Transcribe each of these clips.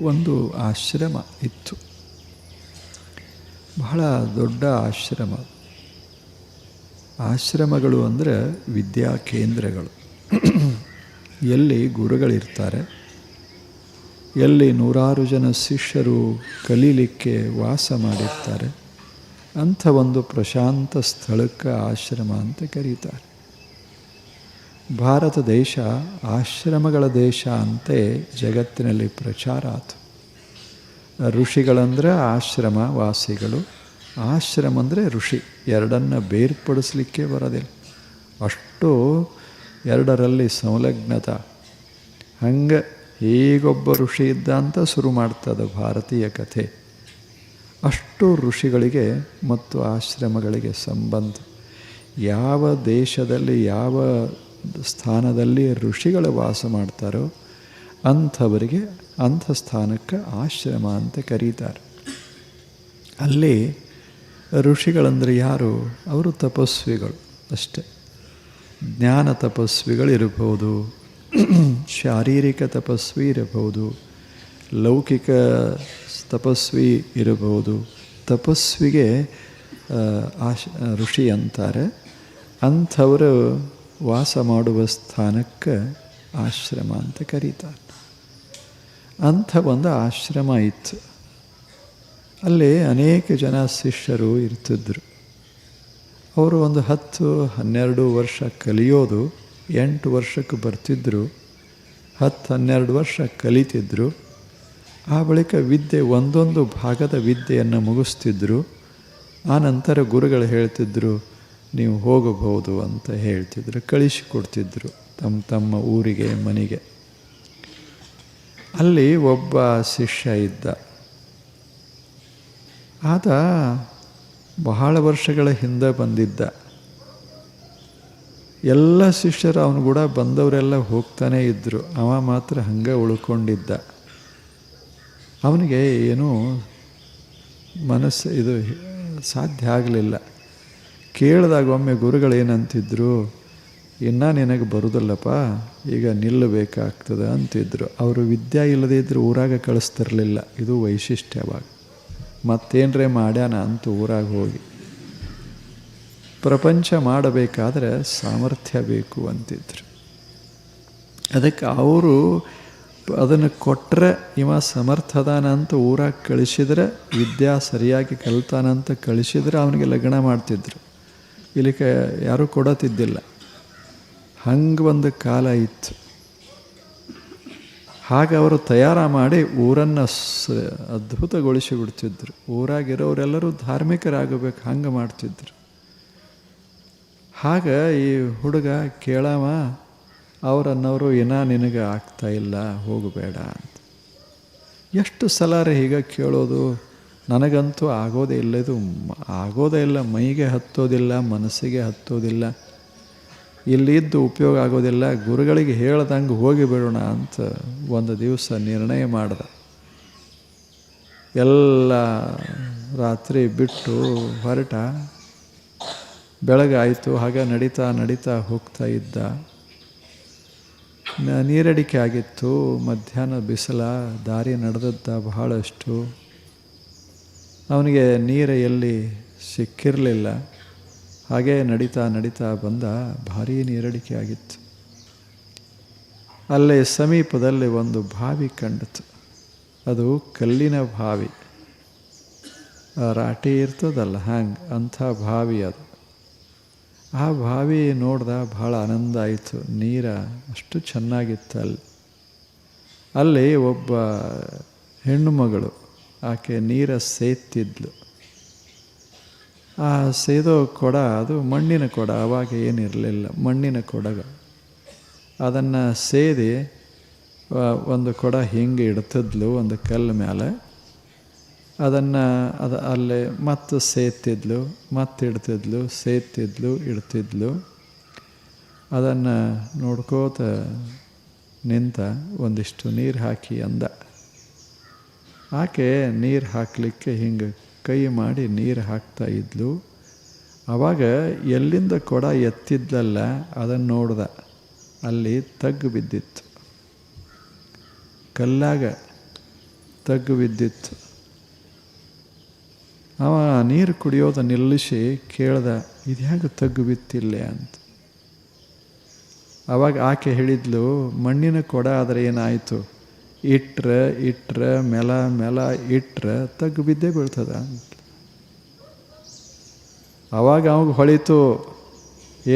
ಒಂದು ಆಶ್ರಮ ಇತ್ತು. ಬಹಳ ದೊಡ್ಡ ಆಶ್ರಮ. ಆಶ್ರಮಗಳು ಅಂದರೆ ವಿದ್ಯಾ ಕೇಂದ್ರಗಳು. ಎಲ್ಲಿ ಗುರುಗಳಿರ್ತಾರೆ, ಎಲ್ಲಿ ನೂರಾರು ಜನ ಶಿಷ್ಯರು ಕಲೀಲಿಕ್ಕೆ ವಾಸ ಮಾಡಿರ್ತಾರೆ, ಅಂಥ ಒಂದು ಪ್ರಶಾಂತ ಸ್ಥಳಕ್ಕೆ ಆಶ್ರಮ ಅಂತ ಕರೀತಾರೆ. ಭಾರತ ದೇಶ ಆಶ್ರಮಗಳ ದೇಶ ಅಂತೆ ಜಗತ್ತಿನಲ್ಲಿ ಪ್ರಚಾರ ಆಯಿತು. ಋಷಿಗಳಂದರೆ ಆಶ್ರಮ ವಾಸಿಗಳು, ಆಶ್ರಮ ಅಂದರೆ ಋಷಿ. ಎರಡನ್ನು ಬೇರ್ಪಡಿಸಲಿಕ್ಕೆ ಬರೋದಿಲ್ಲ, ಅಷ್ಟು ಎರಡರಲ್ಲಿ ಸಂಲಗ್ನತ. ಹಂಗೆ ಹೀಗೊಬ್ಬ ಋಷಿ ಇದ್ದ ಅಂತ ಶುರು ಮಾಡ್ತದೆ ಭಾರತೀಯ ಕಥೆ. ಅಷ್ಟು ಋಷಿಗಳಿಗೆ ಮತ್ತು ಆಶ್ರಮಗಳಿಗೆ ಸಂಬಂಧ. ಯಾವ ದೇಶದಲ್ಲಿ ಯಾವ ಸ್ಥಾನದಲ್ಲಿ ಋಷಿಗಳು ವಾಸ ಮಾಡ್ತಾರೋ ಅಂಥವರಿಗೆ ಅಂಥ ಸ್ಥಾನಕ್ಕೆ ಆಶ್ರಮ ಅಂತ ಕರೀತಾರೆ. ಅಲ್ಲಿ ಋಷಿಗಳಂದರೆ ಯಾರು? ಅವರು ತಪಸ್ವಿಗಳು ಅಷ್ಟೆ. ಜ್ಞಾನ ತಪಸ್ವಿಗಳಿರಬಹುದು, ಶಾರೀರಿಕ ತಪಸ್ವಿ ಇರಬಹುದು, ಲೌಕಿಕ ತಪಸ್ವಿ ಇರಬಹುದು. ತಪಸ್ವಿಗೆ ಋಷಿ ಅಂತಾರೆ. ಅಂಥವರು ವಾಸ ಮಾಡುವ ಸ್ಥಾನಕ್ಕೆ ಆಶ್ರಮ ಅಂತ ಕರೀತಾರೆ. ಅಂಥ ಒಂದು ಆಶ್ರಮ ಇತ್ತು. ಅಲ್ಲಿ ಅನೇಕ ಜನ ಶಿಷ್ಯರು ಇರ್ತಿದ್ರು. ಅವರು ಒಂದು 10-12 ವರ್ಷ ಕಲಿಯೋದು, 8 ವರ್ಷಕ್ಕೆ ಬರ್ತಿದ್ದರು. 10-12 ವರ್ಷ ಕಲಿತಿದ್ರು. ಆ ಬಳಿಕ ವಿದ್ಯೆ ಒಂದೊಂದು ಭಾಗದ ವಿದ್ಯೆಯನ್ನು ಮುಗಿಸ್ತಿದ್ರು. ಆ ನಂತರ ಗುರುಗಳು ಹೇಳ್ತಿದ್ರು, ನೀವು ಹೋಗಬಹುದು ಅಂತ ಹೇಳ್ತಿದ್ರು, ಕಳಿಸಿಕೊಡ್ತಿದ್ರು ತಮ್ಮ ತಮ್ಮ ಊರಿಗೆ ಮನೆಗೆ. ಅಲ್ಲಿ ಒಬ್ಬ ಶಿಷ್ಯ ಇದ್ದ. ಆತ ಬಹಳ ವರ್ಷಗಳ ಹಿಂದೆ ಬಂದಿದ್ದ. ಎಲ್ಲ ಶಿಷ್ಯರು ಅವನು ಕೂಡ ಬಂದವರೆಲ್ಲ ಹೋಗ್ತಾನೇ ಇದ್ದರು, ಅವ ಮಾತ್ರ ಹಂಗೆ ಉಳ್ಕೊಂಡಿದ್ದ. ಅವನಿಗೆ ಏನೂ ಮನಸ್ಸು ಇದು ಸಾಧ್ಯ ಆಗಲಿಲ್ಲ. ಕೇಳಿದಾಗ ಒಮ್ಮೆ ಗುರುಗಳು ಏನಂತಿದ್ರು, ಇನ್ನೂ ನಿನಗೆ ಬರುವುದಿಲ್ಲಪ್ಪ, ಈಗ ನಿಲ್ಲಬೇಕಾಗ್ತದೆ ಅಂತಿದ್ರು. ಅವರು ವಿದ್ಯೆ ಇಲ್ಲದೇ ಇದ್ದರೂ ಊರಾಗ ಕಳಿಸ್ತಿರಲಿಲ್ಲ. ಇದು ವೈಶಿಷ್ಟ್ಯವಾಗ. ಮತ್ತೇನ್ರೇ ಮಾಡ್ಯಾನ ಅಂತ ಊರಾಗ ಹೋಗಿ ಪ್ರಪಂಚ ಮಾಡಬೇಕಾದ್ರೆ ಸಾಮರ್ಥ್ಯ ಬೇಕು ಅಂತಿದ್ರು. ಅದಕ್ಕೆ ಅವರು ಅದನ್ನು ಕೊಟ್ಟರೆ ಇವ ಸಮರ್ಥದಾನ ಅಂತ ಊರಾಗ ಕಳಿಸಿದ್ರೆ, ವಿದ್ಯಾ ಸರಿಯಾಗಿ ಕಲಿತಾನಂತ ಕಳಿಸಿದ್ರೆ ಅವನಿಗೆ ಲಗ್ನ ಮಾಡ್ತಿದ್ರು. ಇಲ್ಲಿಗೆ ಯಾರೂ ಕೊಡತಿದ್ದಿಲ್ಲ. ಹಂಗೆ ಒಂದು ಕಾಲ ಇತ್ತು. ಹಾಗೆ ಅವರು ತಯಾರ ಮಾಡಿ ಊರನ್ನು ಅದ್ಭುತಗೊಳಿಸಿ ಬಿಡ್ತಿದ್ರು. ಊರಾಗಿರೋರೆಲ್ಲರೂ ಧಾರ್ಮಿಕರಾಗಬೇಕು, ಹಂಗೆ ಮಾಡ್ತಿದ್ರು. ಹಾಗೆ ಈ ಹುಡುಗ ಕೇಳವ, ಅವರನ್ನವರು ಏನೋ ನಿನಗೆ ಆಗ್ತಾಯಿಲ್ಲ, ಹೋಗಬೇಡ ಅಂತ. ಎಷ್ಟು ಸಲ ಹೀಗೆ ಕೇಳೋದು? ನನಗಂತೂ ಆಗೋದೇ ಇಲ್ಲ, ಇದು ಆಗೋದೇ ಇಲ್ಲ, ಮೈಗೆ ಹತ್ತೋದಿಲ್ಲ, ಮನಸ್ಸಿಗೆ ಹತ್ತೋದಿಲ್ಲ, ಇಲ್ಲಿದ್ದು ಉಪಯೋಗ ಆಗೋದಿಲ್ಲ, ಗುರುಗಳಿಗೆ ಹೇಳ್ದಂಗೆ ಹೋಗಿಬಿಡೋಣ ಅಂತ ಒಂದು ದಿವಸ ನಿರ್ಣಯ ಮಾಡ್ದೆ. ಎಲ್ಲ ರಾತ್ರಿ ಬಿಟ್ಟು ಹೊರಟ. ಬೆಳಗಾಯಿತು. ಹಾಗೆ ನಡೀತಾ ನಡೀತಾ ಹೋಗ್ತಾ ಇದ್ದ. ನೀರಡಿಕೆ ಆಗಿತ್ತು. ಮಧ್ಯಾಹ್ನ ಬಿಸಿಲ, ದಾರಿ ನಡೆದದ್ದ ಬಹಳಷ್ಟು. ಅವನಿಗೆ ನೀರು ಎಲ್ಲಿ ಸಿಕ್ಕಿರಲಿಲ್ಲ. ಹಾಗೇ ನಡೀತಾ ನಡೀತಾ ಬಂದ. ಭಾರೀ ನೀರಡಿಕೆ ಆಗಿತ್ತು. ಅಲ್ಲೇ ಸಮೀಪದಲ್ಲಿ ಒಂದು ಬಾವಿ ಕಂಡಿತು. ಅದು ಕಲ್ಲಿನ ಬಾವಿ, ರಾಟಿ ಇರ್ತದಲ್ಲ ಹಂಗೆ, ಅಂಥ ಬಾವಿ ಅದು. ಆ ಬಾವಿ ನೋಡ್ದ, ಭಾಳ ಆನಂದ ಆಯಿತು. ನೀರ ಅಷ್ಟು ಚೆನ್ನಾಗಿತ್ತು ಅಲ್ಲಿ. ಅಲ್ಲಿ ಒಬ್ಬ ಹೆಣ್ಣು ಮಗಳು, ಆಕೆ ನೀರ ಸೇದ್ತಿದ್ಲು. ಆ ಸೇದೋ ಕೊಡ, ಅದು ಮಣ್ಣಿನ ಕೊಡ, ಆವಾಗ ಏನಿರಲಿಲ್ಲ, ಮಣ್ಣಿನ ಕೊಡಗ. ಅದನ್ನು ಸೇದಿ ಒಂದು ಕೊಡ ಹಿಂಗೆ ಇಡ್ತಿದ್ಲು ಒಂದು ಕಲ್ಲು ಮೇಲೆ. ಅದನ್ನು ಅಲ್ಲೇ ಮತ್ತೆ ಸೇದ್ತಿದ್ಲು, ಮತ್ತೆ ಇಡ್ತಿದ್ಲು, ಸೇದ್ತಿದ್ಲು, ಇಡ್ತಿದ್ಲು. ಅದನ್ನು ನೋಡ್ಕೋತ ನಿಂತ ಒಂದಿಷ್ಟು ನೀರು ಹಾಕಿ ಅಂದ. ಆಕೆ ನೀರು ಹಾಕಲಿಕ್ಕೆ ಹಿಂಗೆ ಕೈ ಮಾಡಿ ನೀರು ಹಾಕ್ತಾ ಇದ್ಲು. ಆವಾಗ ಎಲ್ಲಿಂದ ಕೊಡ ಎತ್ತಿದ್ಲಲ್ಲ ಅದನ್ನು ನೋಡ್ದ. ಅಲ್ಲಿ ತಗ್ಗು ಬಿದ್ದಿತ್ತು ಕಲ್ಲಾಗ. ತಗ್ಗು ಬಿದ್ದಿತ್ತು. ಅವ ನೀರು ಕುಡಿಯೋದು ನಿಲ್ಲಿಸಿ ಕೇಳ್ದ, ಇದು ಹೇಗೆ ತಗ್ಗು ಬಿತ್ತಿಲ್ಲೇ ಅಂತ. ಅವಾಗ ಆಕೆ ಹೇಳಿದ್ಲು, ಮಣ್ಣಿನ ಕೊಡ ಆದರೆ ಏನಾಯಿತು, ಇಟ್ರೆ ಮೆಲ ಇಟ್ರೆ ತಗ್ಗು ಬಿದ್ದೇ ಬೀಳ್ತದ ಅಂತ. ಅವಾಗ ಅವಾಗ ಹೊಳಿತು,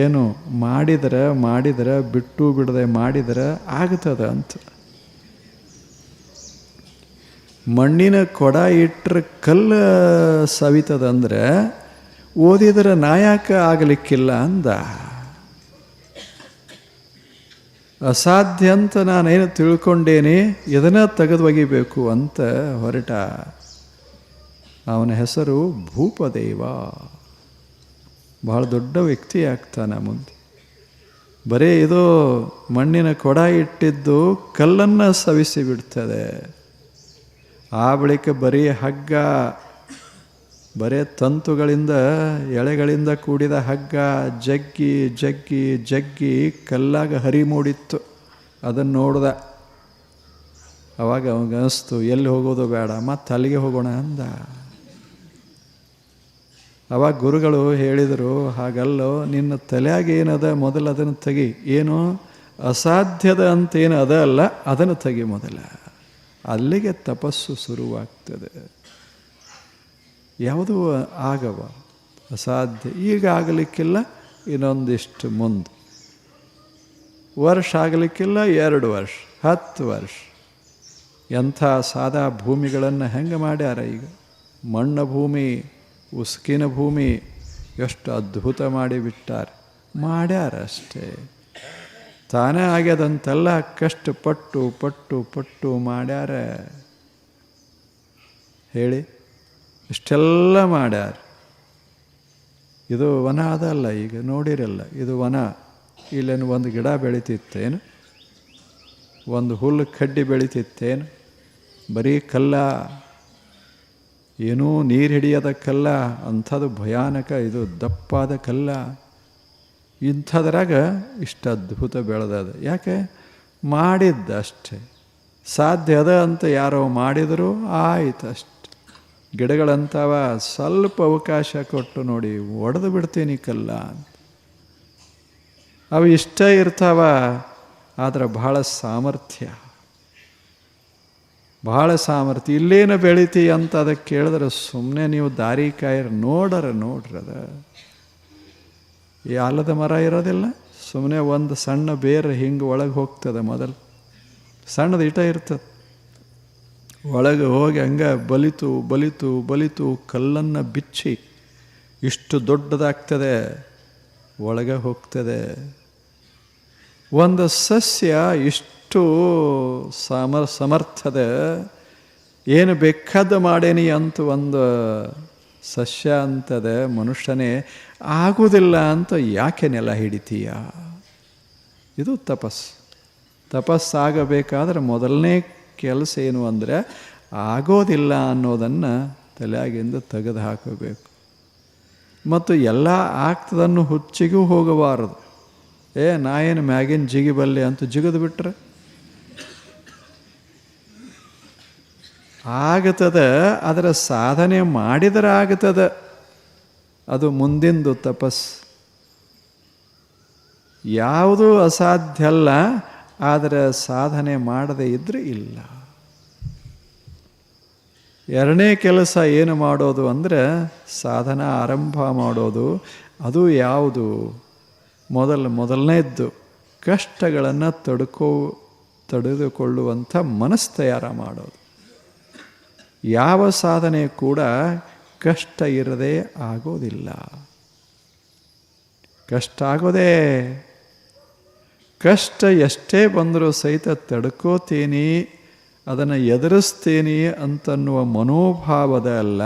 ಏನು ಮಾಡಿದ್ರೆ ಬಿಟ್ಟು ಬಿಡದೆ ಮಾಡಿದ್ರೆ ಆಗ್ತದ ಅಂತ. ಮಣ್ಣಿನ ಕೊಡ ಇಟ್ರೆ ಕಲ್ಲು ಸವಿತದಂದ್ರೆ ಓದಿದ್ರೆ ನಾಯಕ ಆಗಲಿಕ್ಕಿಲ್ಲ ಅಂದ. ಅಸಾಧ್ಯ ಅಂತ ನಾನೇನು ತಿಳ್ಕೊಂಡೇನೆ, ಇದನ್ನ ತೆಗೆದು ಒಗಿಬೇಕು ಅಂತ ಹೊರಟ. ಅವನ ಹೆಸರು ಭೂಪದೇವ. ಬಹಳ ದೊಡ್ಡ ವ್ಯಕ್ತಿ ಆಗ್ತಾನೆ ಮುಂದೆ. ಬರೀ ಇದು ಮಣ್ಣಿನ ಕೊಡ ಇಟ್ಟಿದ್ದು ಕಲ್ಲನ್ನು ಸವಿಸಿ ಬಿಡ್ತದೆ. ಆ ಬಳಿಕ ಬರೀ ಹಗ್ಗ, ಬರೇ ತಂತುಗಳಿಂದ ಎಳೆಗಳಿಂದ ಕೂಡಿದ ಹಗ್ಗ ಜಗ್ಗಿ ಜಗ್ಗಿ ಜಗ್ಗಿ ಕಲ್ಲಾಗ ಹರಿ ಮೂಡಿತ್ತು. ಅದನ್ನು ನೋಡ್ದ. ಅವಾಗ ಅವನಿಗನ್ನಿಸ್ತು, ಎಲ್ಲಿ ಹೋಗೋದು ಬೇಡ, ಮತ್ತೆ ಅಲ್ಲಿಗೆ ಹೋಗೋಣ ಅಂದ. ಅವಾಗ ಗುರುಗಳು ಹೇಳಿದರು, ಹಾಗಲ್ಲೋ, ನಿನ್ನ ತಲೆಯಾಗ ಏನದ ಮೊದಲು ಅದನ್ನು ತೆಗಿ. ಏನು ಅಸಾಧ್ಯದ ಅಂತೇನು ಅದ ಅಲ್ಲ, ಅದನ್ನು ತೆಗಿ ಮೊದಲ. ಅಲ್ಲಿಗೆ ತಪಸ್ಸು ಶುರುವಾಗ್ತದೆ. ಯಾವುದೂ ಆಗವ ಅಸಾಧ್ಯ. ಈಗ ಆಗಲಿಕ್ಕಿಲ್ಲ, ಇನ್ನೊಂದಿಷ್ಟು ಮುಂದೆ. ವರ್ಷ ಆಗಲಿಕ್ಕಿಲ್ಲ, 2 ವರ್ಷ, 10 ವರ್ಷ. ಎಂಥ ಸಾದಾ ಭೂಮಿಗಳನ್ನು ಹೆಂಗೆ ಮಾಡ್ಯಾರ ಈಗ. ಮಣ್ಣ ಭೂಮಿ, ಉಸ್ಕಿನ ಭೂಮಿ ಎಷ್ಟು ಅದ್ಭುತ ಮಾಡಿಬಿಟ್ಟಾರೆ. ಮಾಡ್ಯಾರ ಅಷ್ಟೇ, ತಾನೇ ಆಗ್ಯದಂತೆಲ್ಲ ಕಷ್ಟಪಟ್ಟು ಪಟ್ಟು ಪಟ್ಟು ಮಾಡ್ಯಾರ. ಹೇಳಿ, ಇಷ್ಟೆಲ್ಲ ಮಾಡ್ಯಾರ. ಇದು ವನ ಅದಲ್ಲ, ಈಗ ನೋಡಿರಲ್ಲ, ಇದು ವನ. ಇಲ್ಲೇನು ಒಂದು ಗಿಡ ಬೆಳೀತಿತ್ತೇನು, ಒಂದು ಹುಲ್ಲು ಕಡ್ಡಿ ಬೆಳೀತಿತ್ತೇನು, ಬರೀ ಕಲ್ಲ, ಏನೂ ನೀರು ಹಿಡಿಯದ ಕಲ್ಲ. ಅಂಥದ್ದು ಭಯಾನಕ, ಇದು ದಪ್ಪಾದ ಕಲ್ಲ. ಇಂಥದ್ರಾಗ ಇಷ್ಟು ಅದ್ಭುತ ಬೆಳೆದದ. ಯಾಕೆ ಮಾಡಿದ್ದ ಅಷ್ಟೆ. ಸಾಧ್ಯ ಅದ ಅಂತ ಯಾರೋ ಮಾಡಿದರೂ ಆಯ್ತು ಅಷ್ಟೆ. ಗಿಡಗಳಂತವ ಸ್ವಲ್ಪ ಅವಕಾಶ ಕೊಟ್ಟು ನೋಡಿ, ಒಡೆದು ಬಿಡ್ತೀನಿ ಕಲ್ಲ ಅಂತ. ಅವು ಇಷ್ಟ ಇರ್ತಾವ, ಆದರೆ ಬಹಳ ಸಾಮರ್ಥ್ಯ. ಇಲ್ಲೇನು ಬೆಳಿತಿ ಅಂತ ಅದಕ್ಕೆ ಕೇಳಿದ್ರೆ ಸುಮ್ಮನೆ ನೀವು ದಾರಿ ಕಾಯಿರ ನೋಡ್ರದ. ಈ ಆಲದ ಮರ ಇರೋದಿಲ್ಲ, ಸುಮ್ಮನೆ ಒಂದು ಸಣ್ಣ ಬೇರೆ ಹಿಂಗೆ ಒಳಗೆ ಹೋಗ್ತದೆ. ಮೊದಲು ಸಣ್ಣದು ಇಟ ಇರ್ತದೆ, ಒಳಗೆ ಹೋಗಿ ಹಂಗೆ ಬಲಿತು ಬಲಿತು ಬಲಿತು ಕಲ್ಲನ್ನು ಬಿಚ್ಚಿ ಇಷ್ಟು ದೊಡ್ಡದಾಗ್ತದೆ, ಒಳಗೆ ಹೋಗ್ತದೆ. ಒಂದು ಸಸ್ಯ ಇಷ್ಟು ಸಮರ್ಥದ, ಏನು ಬೇಕಾದ ಮಾಡೇನಿ ಅಂತ ಒಂದು ಸಸ್ಯ ಅಂತದೆ. ಮನುಷ್ಯನೇ ಆಗುವುದಿಲ್ಲ ಅಂತ ಯಾಕೆ ನೆಲ ಹಿಡಿತೀಯ? ಇದು ತಪಸ್ಸಾಗಬೇಕಾದ್ರೆ ಮೊದಲನೇ ಕೆಲಸ ಏನು ಅಂದರೆ, ಆಗೋದಿಲ್ಲ ಅನ್ನೋದನ್ನು ತಲೆಯಾಗಿಂದ ತೆಗೆದು ಹಾಕಬೇಕು. ಮತ್ತು ಎಲ್ಲ ಆಗ್ತದನ್ನು ಹುಚ್ಚಿಗೂ ಹೋಗಬಾರದು. ನಾ ಏನು ಮ್ಯಾಗಿನ ಜಿಗಿಬಲ್ಲೆ ಅಂತ ಜಿಗಿದು ಬಿಟ್ರೆ ಆಗ್ತದೆ. ಅದರ ಸಾಧನೆ ಮಾಡಿದರೆ ಆಗ್ತದೆ, ಅದು ಮುಂದಿಂದು ತಪಸ್ಸು. ಯಾವುದೂ ಅಸಾಧ್ಯ ಅಲ್ಲ, ಆದರೆ ಸಾಧನೆ ಮಾಡದೇ ಇದ್ದರೆ ಇಲ್ಲ. ಎರಡನೇ ಕೆಲಸ ಏನು ಮಾಡೋದು ಅಂದರೆ, ಸಾಧನ ಆರಂಭ ಮಾಡೋದು. ಅದು ಯಾವುದು? ಮೊದಲನೇದ್ದು ಕಷ್ಟಗಳನ್ನು ತಡೆದುಕೊಳ್ಳುವಂಥ ಮನಸ್ಸು ತಯಾರ ಮಾಡೋದು. ಯಾವ ಸಾಧನೆ ಕೂಡ ಕಷ್ಟ ಇರದೆ ಆಗೋದಿಲ್ಲ. ಕಷ್ಟ ಆಗೋದೇ. ಕಷ್ಟ ಎಷ್ಟೇ ಬಂದರೂ ಸಹಿತ ತಡ್ಕೋತೀನಿ, ಅದನ್ನು ಎದುರಿಸ್ತೀನಿ ಅಂತನ್ನುವ ಮನೋಭಾವದ ಅಲ್ಲ,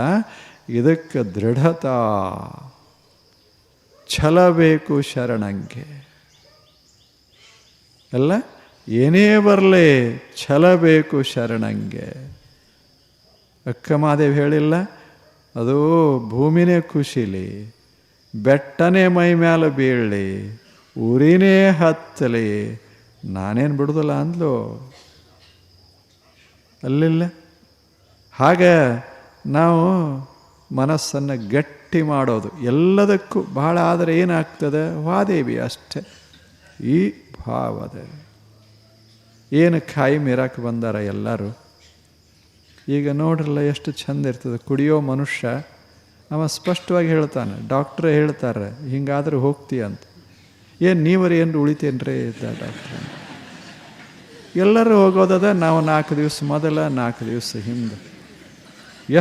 ಇದಕ್ಕೆ ದೃಢತಾ, ಛಲ ಬೇಕು ಶರಣಂಗೆ. ಅಲ್ಲ, ಏನೇ ಬರಲಿ ಛಲ ಬೇಕು ಶರಣಂಗೆ. ಅಕ್ಕಮಾದೇವಿ ಹೇಳಿಲ್ಲ, ಅದು ಭೂಮಿನೇ ಖುಷಿಲಿ, ಬೆಟ್ಟನೇ ಮೈ ಮ್ಯಾಲ ಬೀಳಲಿ, ಊರಿನೇ ಹತ್ತಲಿ, ನಾನೇನು ಬಿಡುದಿಲ್ಲ ಅಂದ್ಲು. ಅಲ್ಲಿಲ್ಲ, ಹಾಗೆ ನಾವು ಮನಸ್ಸನ್ನು ಗಟ್ಟಿ ಮಾಡೋದು ಎಲ್ಲದಕ್ಕೂ ಬಹಳ. ಆದರೆ ಏನಾಗ್ತದೆ? ವಾದೇವಿ ಅಷ್ಟೆ. ಈ ಭಾವದ ಏನು ಖಾಯಿ ಮೀರಕ್ಕೆ ಬಂದಾರ ಎಲ್ಲರೂ. ಈಗ ನೋಡ್ರಲ್ಲ ಎಷ್ಟು ಚಂದ ಇರ್ತದೆ. ಕುಡಿಯೋ ಮನುಷ್ಯ ಅವ ಸ್ಪಷ್ಟವಾಗಿ ಹೇಳ್ತಾನೆ, ಡಾಕ್ಟ್ರೇ ಹೇಳ್ತಾರೆ ಹಿಂಗಾದ್ರೆ ಹೋಗ್ತೀಯ ಅಂತ. ಏನು ನೀವರಿ ಏನು ಉಳಿತೇನ್ರಿ ಇದ್ದ ಡಾಕ್ಟ್ರ. ಎಲ್ಲರೂ ಹೋಗೋದದ. ನಾವು 4 ದಿವಸ ಮೊದಲ 4 ದಿವಸ ಹಿಂದೆ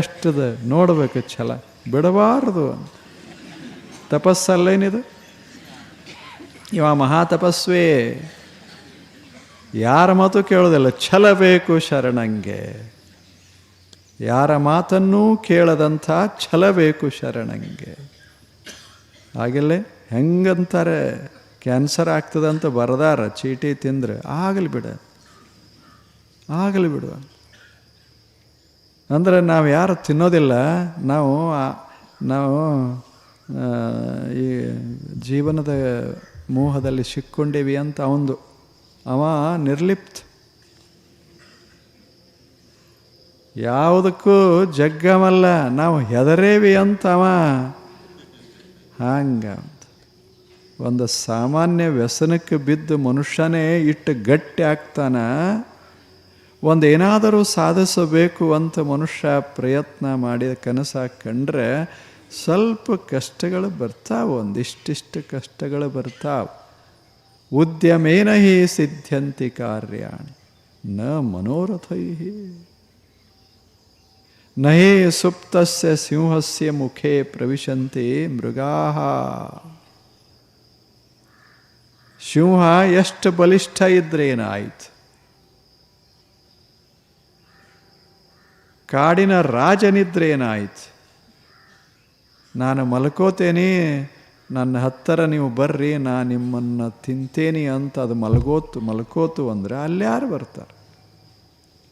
ಎಷ್ಟದ ನೋಡ್ಬೇಕು ಛಲ ಬಿಡಬಾರ್ದು ಅಂತ. ತಪಸ್ಸಲ್ಲೇನಿದು? ಇವ ಮಹಾ ತಪಸ್ವೇ. ಯಾರ ಮಾತು ಕೇಳೋದಿಲ್ಲ. ಛಲ ಬೇಕು ಶರಣಂಗೆ. ಯಾರ ಮಾತನ್ನೂ ಕೇಳದಂಥ ಛಲ ಬೇಕು ಶರಣಂಗೆ. ಆಗಿಲ್ಲೇ ಹೆಂಗಂತಾರೆ, ಕ್ಯಾನ್ಸರ್ ಆಗ್ತದಂತ ಬರ್ದಾರ ಚೀಟಿ ತಿಂದ್ರೆ. ಆಗಲಿ ಬಿಡು ಅಂದರೆ ನಾವು ಯಾರು ತಿನ್ನೋದಿಲ್ಲ. ನಾವು ಈ ಜೀವನದ ಮೋಹದಲ್ಲಿ ಸಿಕ್ಕೊಂಡೇವಿ ಅಂತ ಅವ ನಿರ್ಲಿಪ್ತ. ಯಾವುದಕ್ಕೂ ಜಗ್ಗಮಲ್ಲ. ನಾವು ಹೆದರೇವಿ ಅಂತವ ಹಂಗ. ಒಂದು ಸಾಮಾನ್ಯ ವ್ಯಸನಕ್ಕೆ ಬಿದ್ದು ಮನುಷ್ಯನೇ ಇಟ್ಟು ಗಟ್ಟಿ ಆಗ್ತಾನ. ಒಂದು ಏನಾದರೂ ಸಾಧಿಸಬೇಕು ಅಂತ ಮನುಷ್ಯ ಪ್ರಯತ್ನ ಮಾಡಿ ಕನಸ ಕಂಡ್ರೆ ಸ್ವಲ್ಪ ಕಷ್ಟಗಳು ಬರ್ತಾವೆ. ಒಂದಿಷ್ಟಿಷ್ಟು ಕಷ್ಟಗಳು ಬರ್ತಾವೆ. ಉದ್ಯಮೇನ ಹಿ ಸಿದ್ಧ್ಯಂತಿ ಕಾರ್ಯಾಣಿ ನ ಮನೋರಥೈ. ನಹಿ ಸುಪ್ತಸ್ಯ ಸಿಂಹಸ್ಯ ಮುಖೇ ಪ್ರವಿಶಂತಿ ಮೃಗಾಃ. ಸಿಂಹ ಎಷ್ಟು ಬಲಿಷ್ಠ ಇದ್ರೇನಾಯ್ತು? ಕಾಡಿನ ರಾಜನಿದ್ರೇನಾಯ್ತು? ನಾನು ಮಲ್ಕೋತೇನೆ, ನನ್ನ ಹತ್ತಿರ ನೀವು ಬರ್ರಿ, ನಾನು ನಿಮ್ಮನ್ನು ತಿಂತೇನೆ ಅಂತ ಅದು ಮಲ್ಕೋತು ಅಂದರೆ ಅಲ್ಯಾರು ಬರ್ತಾರೆ?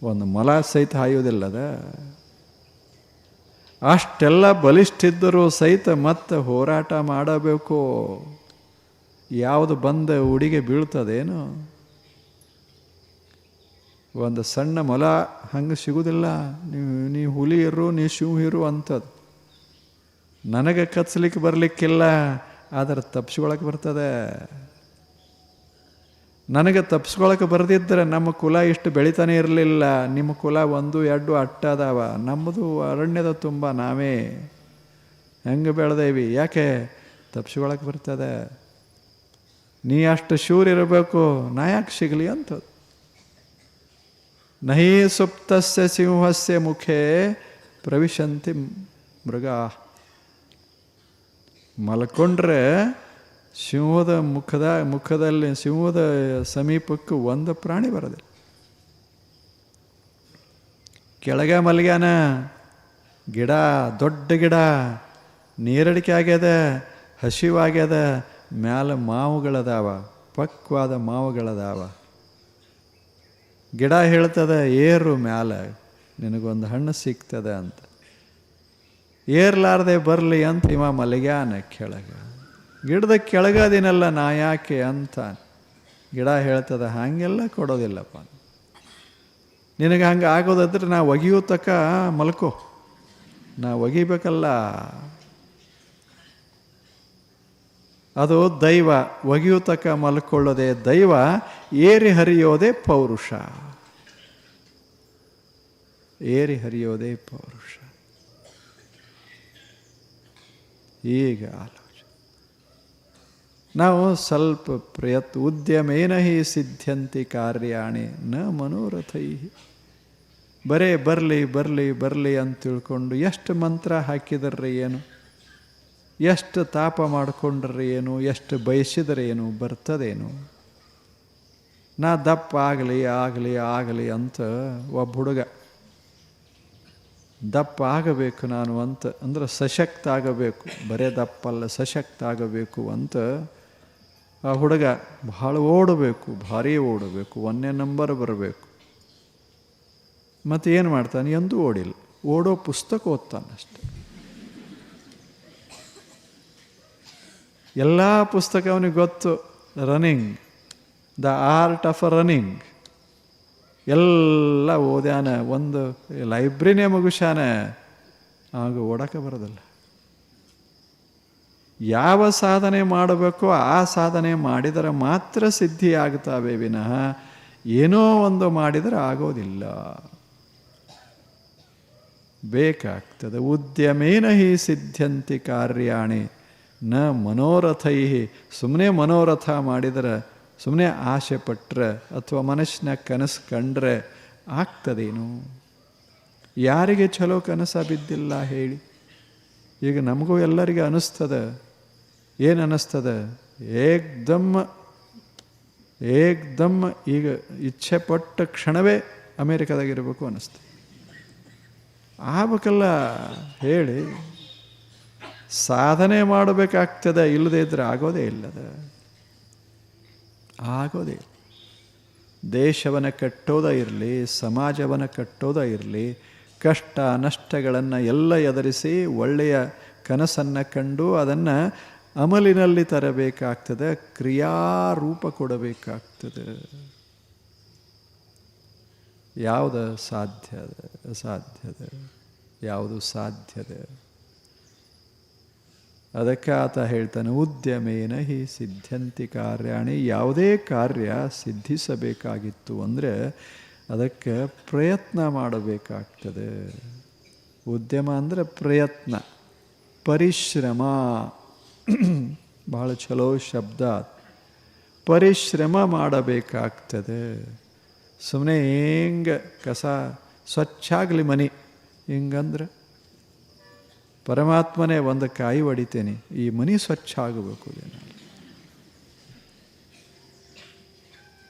ಒಂದು ಮೊಲ ಸಹಿತ ಹಾಯೋದಿಲ್ಲದ. ಅಷ್ಟೆಲ್ಲ ಬಲಿಷ್ಠಿದ್ದರೂ ಸಹಿತ ಮತ್ತೆ ಹೋರಾಟ ಮಾಡಬೇಕು. ಯಾವುದು ಬಂದ ಉಡಿಗೆ ಬೀಳ್ತದೇನು? ಒಂದು ಸಣ್ಣ ಮೊಲ ಹಂಗೆ ಸಿಗುವುದಿಲ್ಲ. ನೀ ಹುಲಿ ಇರು, ನೀ ಸಿಂಹ ಇರು ಅಂಥದ್ದು. ನನಗೆ ಕಚ್ಚಲಿಕ್ಕೆ ಬರಲಿಕ್ಕಿಲ್ಲ, ಆದರೆ ತಪ್ಪಿಸ್ಕೊಳಕ್ಕೆ ಬರ್ತದೆ. ನನಗೆ ತಪ್ಪಿಸ್ಕೊಳಕ್ಕೆ ಬರೆದಿದ್ದರೆ ನಮ್ಮ ಕುಲ ಇಷ್ಟು ಬೆಳಿತಾನೆ ಇರಲಿಲ್ಲ. ನಿಮ್ಮ ಕುಲ 1, 2 ಅಟ್ಟದಾವ. ನಮ್ಮದು ಅರಣ್ಯದ ತುಂಬ ನಾವೇ ಹೆಂಗೆ ಬೆಳೆದೇವಿ. ಯಾಕೆ? ತಪ್ಪಿಸ್ಕೊಳಕ್ಕೆ ಬರ್ತದೆ. ನೀ ಅಷ್ಟು ಶೂರ್ ಇರಬೇಕು, ನಾ ಯಾಕೆ ಸಿಗಲಿ ಅಂಥದ್ದು. ನಹಿ ಸುಪ್ತಸ್ಯ ಸಿಂಹಸ್ಯ ಮುಖೇ ಪ್ರವಿಶಂತಿ ಮೃಗಾ. ಮಲ್ಕೊಂಡ್ರೆ ಸಿಂಹದ ಮುಖದಲ್ಲಿ ಸಿಂಹದ ಸಮೀಪಕ್ಕೆ ಒಂದು ಪ್ರಾಣಿ ಬರೋದಿಲ್ಲ. ಕೆಳಗೆ ಮಲ್ಗ್ಯಾನ, ಗಿಡ ದೊಡ್ಡ ಗಿಡ, ನೀರಡಿಕೆ ಆಗ್ಯದ, ಹಸಿವಾಗ್ಯದ, ಮ್ಯಾಲ ಮಾವುಗಳದಾವ, ಪಕ್ವಾದ ಮಾವುಗಳದಾವ. ಗಿಡ ಹೇಳ್ತದೆ ಏರು ಮ್ಯಾಲ, ನಿನಗೊಂದು ಹಣ್ಣು ಸಿಗ್ತದೆ ಅಂತ. ಏರ್ಲಾರ್ದೆ ಬರಲಿ ಅಂತ ಇವ ಮಲಗ್ಯಾನ ಕೆಳಗೆ. ಗಿಡದ ಕೆಳಗದಿನಲ್ಲ ನಾ ಯಾಕೆ ಅಂತ ಗಿಡ ಹೇಳ್ತದೆ, ಹಾಗೆಲ್ಲ ಕೊಡೋದಿಲ್ಲಪ್ಪ. ನಿನಗೆ ಹಂಗೆ ಆಗೋದಾದ್ರೆ ನಾ ಒಗಿಯೋ ತಕ್ಕ ಮಲ್ಕೋ, ನಾ ಒಗಿಬೇಕಲ್ಲ. ಅದು ದೈವ. ಒಗಿಯೋ ತಕ್ಕ ಮಲ್ಕೊಳ್ಳೋದೇ ದೈವ, ಏರಿ ಹರಿಯೋದೇ ಪೌರುಷ. ಏರಿ ಹರಿಯೋದೇ ಪೌರುಷ. ಈಗ ಆಲೋಚನೆ ನಾವು ಸ್ವಲ್ಪ ಉದ್ಯಮೇನ ಹಿ ಸಿದ್ಧ್ಯಂತಿ ಕಾರ್ಯಾಣಿ ನ ಮನೋರಥೈ. ಬರೇ ಬರಲಿ ಅಂತ ತಿಳ್ಕೊಂಡು ಎಷ್ಟು ಮಂತ್ರ ಹಾಕಿದ್ರಿ ಏನು, ಎಷ್ಟು ತಾಪ ಮಾಡಿಕೊಂಡ್ರೆ ಏನು, ಎಷ್ಟು ಬಯಸಿದ್ರೆ ಏನು, ಬರ್ತದೇನು? ನಾ ದಪ್ಪ ಆಗಲಿ ಅಂತ ಒಬ್ಬ ಹುಡುಗ ದಪ್ಪ ಆಗಬೇಕು ನಾನು ಅಂತ, ಅಂದ್ರೆ ಸಶಕ್ತ ಆಗಬೇಕು, ಬರೇ ದಪ್ಪಲ್ಲ ಸಶಕ್ತ ಆಗಬೇಕು ಅಂತ ಆ ಹುಡುಗ ಭಾಳ ಓಡಬೇಕು, ಭಾರಿ ಓಡಬೇಕು, 1ನೇ ನಂಬರ್ ಬರಬೇಕು. ಮತ್ತು ಏನು ಮಾಡ್ತಾನೆ? ಎಂದೂ ಓಡಿಲ್ಲ. ಓಡೋ ಪುಸ್ತಕ ಓದ್ತಾನಷ್ಟೆ. ಎಲ್ಲ ಪುಸ್ತಕ ಅವನಿಗೆ ಗೊತ್ತು. Running, the art of running, ಎಲ್ಲ ಓದ್ಯಾನ, ಒಂದು ಲೈಬ್ರರಿನೇ ಮುಗಿಸ್ಯಾನ, ಆಗ ಓಡಕ್ಕೆ ಬರೋದಿಲ್ಲ. ಯಾವ ಸಾಧನೆ ಮಾಡಬೇಕೋ ಆ ಸಾಧನೆ ಮಾಡಿದರೆ ಮಾತ್ರ ಸಿದ್ಧಿ ಆಗ್ತಾವೆ ವಿನಃ ಏನೋ ಒಂದು ಮಾಡಿದರೆ ಆಗೋದಿಲ್ಲ. ಬೇಕಾಗ್ತದೆ. ಉದ್ಯಮೇನ ಹಿ ಸಿದ್ಧ್ಯಂತಿ ಕಾರ್ಯಾಣಿ ನ ಮನೋರಥೈ. ಸುಮ್ಮನೆ ಮನೋರಥ ಮಾಡಿದರೆ, ಸುಮ್ಮನೆ ಆಸೆ ಪಟ್ಟರೆ ಅಥವಾ ಮನಸ್ಸಿನ ಕನಸು ಕಂಡ್ರೆ ಆಗ್ತದೇನು? ಯಾರಿಗೆ ಚಲೋ ಕನಸ ಬಿದ್ದಿಲ್ಲ ಹೇಳಿ? ಈಗ ನಮಗೂ ಎಲ್ಲರಿಗೂ ಅನ್ನಿಸ್ತದೆ. ಏನು ಅನ್ನಿಸ್ತದೆ? ಏಕ್ದಮ್ ಈಗ ಇಚ್ಛೆ ಪಟ್ಟ ಕ್ಷಣವೇ ಅಮೇರಿಕಾದಾಗಿರ್ಬೇಕು ಅನ್ನಿಸ್ತದೆ. ಆಗ್ಬೇಕಲ್ಲ ಹೇಳಿ. ಸಾಧನೆ ಮಾಡಬೇಕಾಗ್ತದೆ, ಇಲ್ಲದೇ ಇದ್ರೆ ಆಗೋದೇ ಇಲ್ಲದ, ಆಗೋದೇ. ದೇಶವನ್ನು ಕಟ್ಟೋದ ಇರಲಿ, ಸಮಾಜವನ್ನು ಕಟ್ಟೋದ ಇರಲಿ, ಕಷ್ಟ ನಷ್ಟಗಳನ್ನು ಎಲ್ಲ ಎದುರಿಸಿ ಒಳ್ಳೆಯ ಕನಸನ್ನು ಕಂಡು ಅದನ್ನು ಅಮಲಿನಲ್ಲಿ ತರಬೇಕಾಗ್ತದೆ, ಕ್ರಿಯಾರೂಪ ಕೊಡಬೇಕಾಗ್ತದೆ. ಯಾವುದು ಅಸಾಧ್ಯದ? ಯಾವುದು ಸಾಧ್ಯದ? ಅದಕ್ಕೆ ಆತ ಹೇಳ್ತಾನೆ, ಉದ್ಯಮೇನ ಹಿ ಸಿದ್ಧ್ಯಂತಿ ಕಾರ್ಯಾಣಿ. ಯಾವುದೇ ಕಾರ್ಯ ಸಿದ್ಧಿಸಬೇಕಾಗಿತ್ತು ಅಂದರೆ ಅದಕ್ಕೆ ಪ್ರಯತ್ನ ಮಾಡಬೇಕಾಗ್ತದೆ. ಉದ್ಯಮ ಅಂದರೆ ಪ್ರಯತ್ನ, ಪರಿಶ್ರಮ. ಭಾಳ ಚಲೋ ಶಬ್ದ. ಪರಿಶ್ರಮ ಮಾಡಬೇಕಾಗ್ತದೆ. ಸುಮ್ಮನೆ ಹಿಂಗೆ ಕಸ ಸ್ವಚ್ಛ ಆಗಲಿ ಮನೆ ಹಿಂಗಂದ್ರೆ, ಪರಮಾತ್ಮನೇ ಒಂದು ಕಾಯಿ ಹೊಡಿತೇನೆ, ಈ ಮನೆ ಸ್ವಚ್ಛ ಆಗಬೇಕು.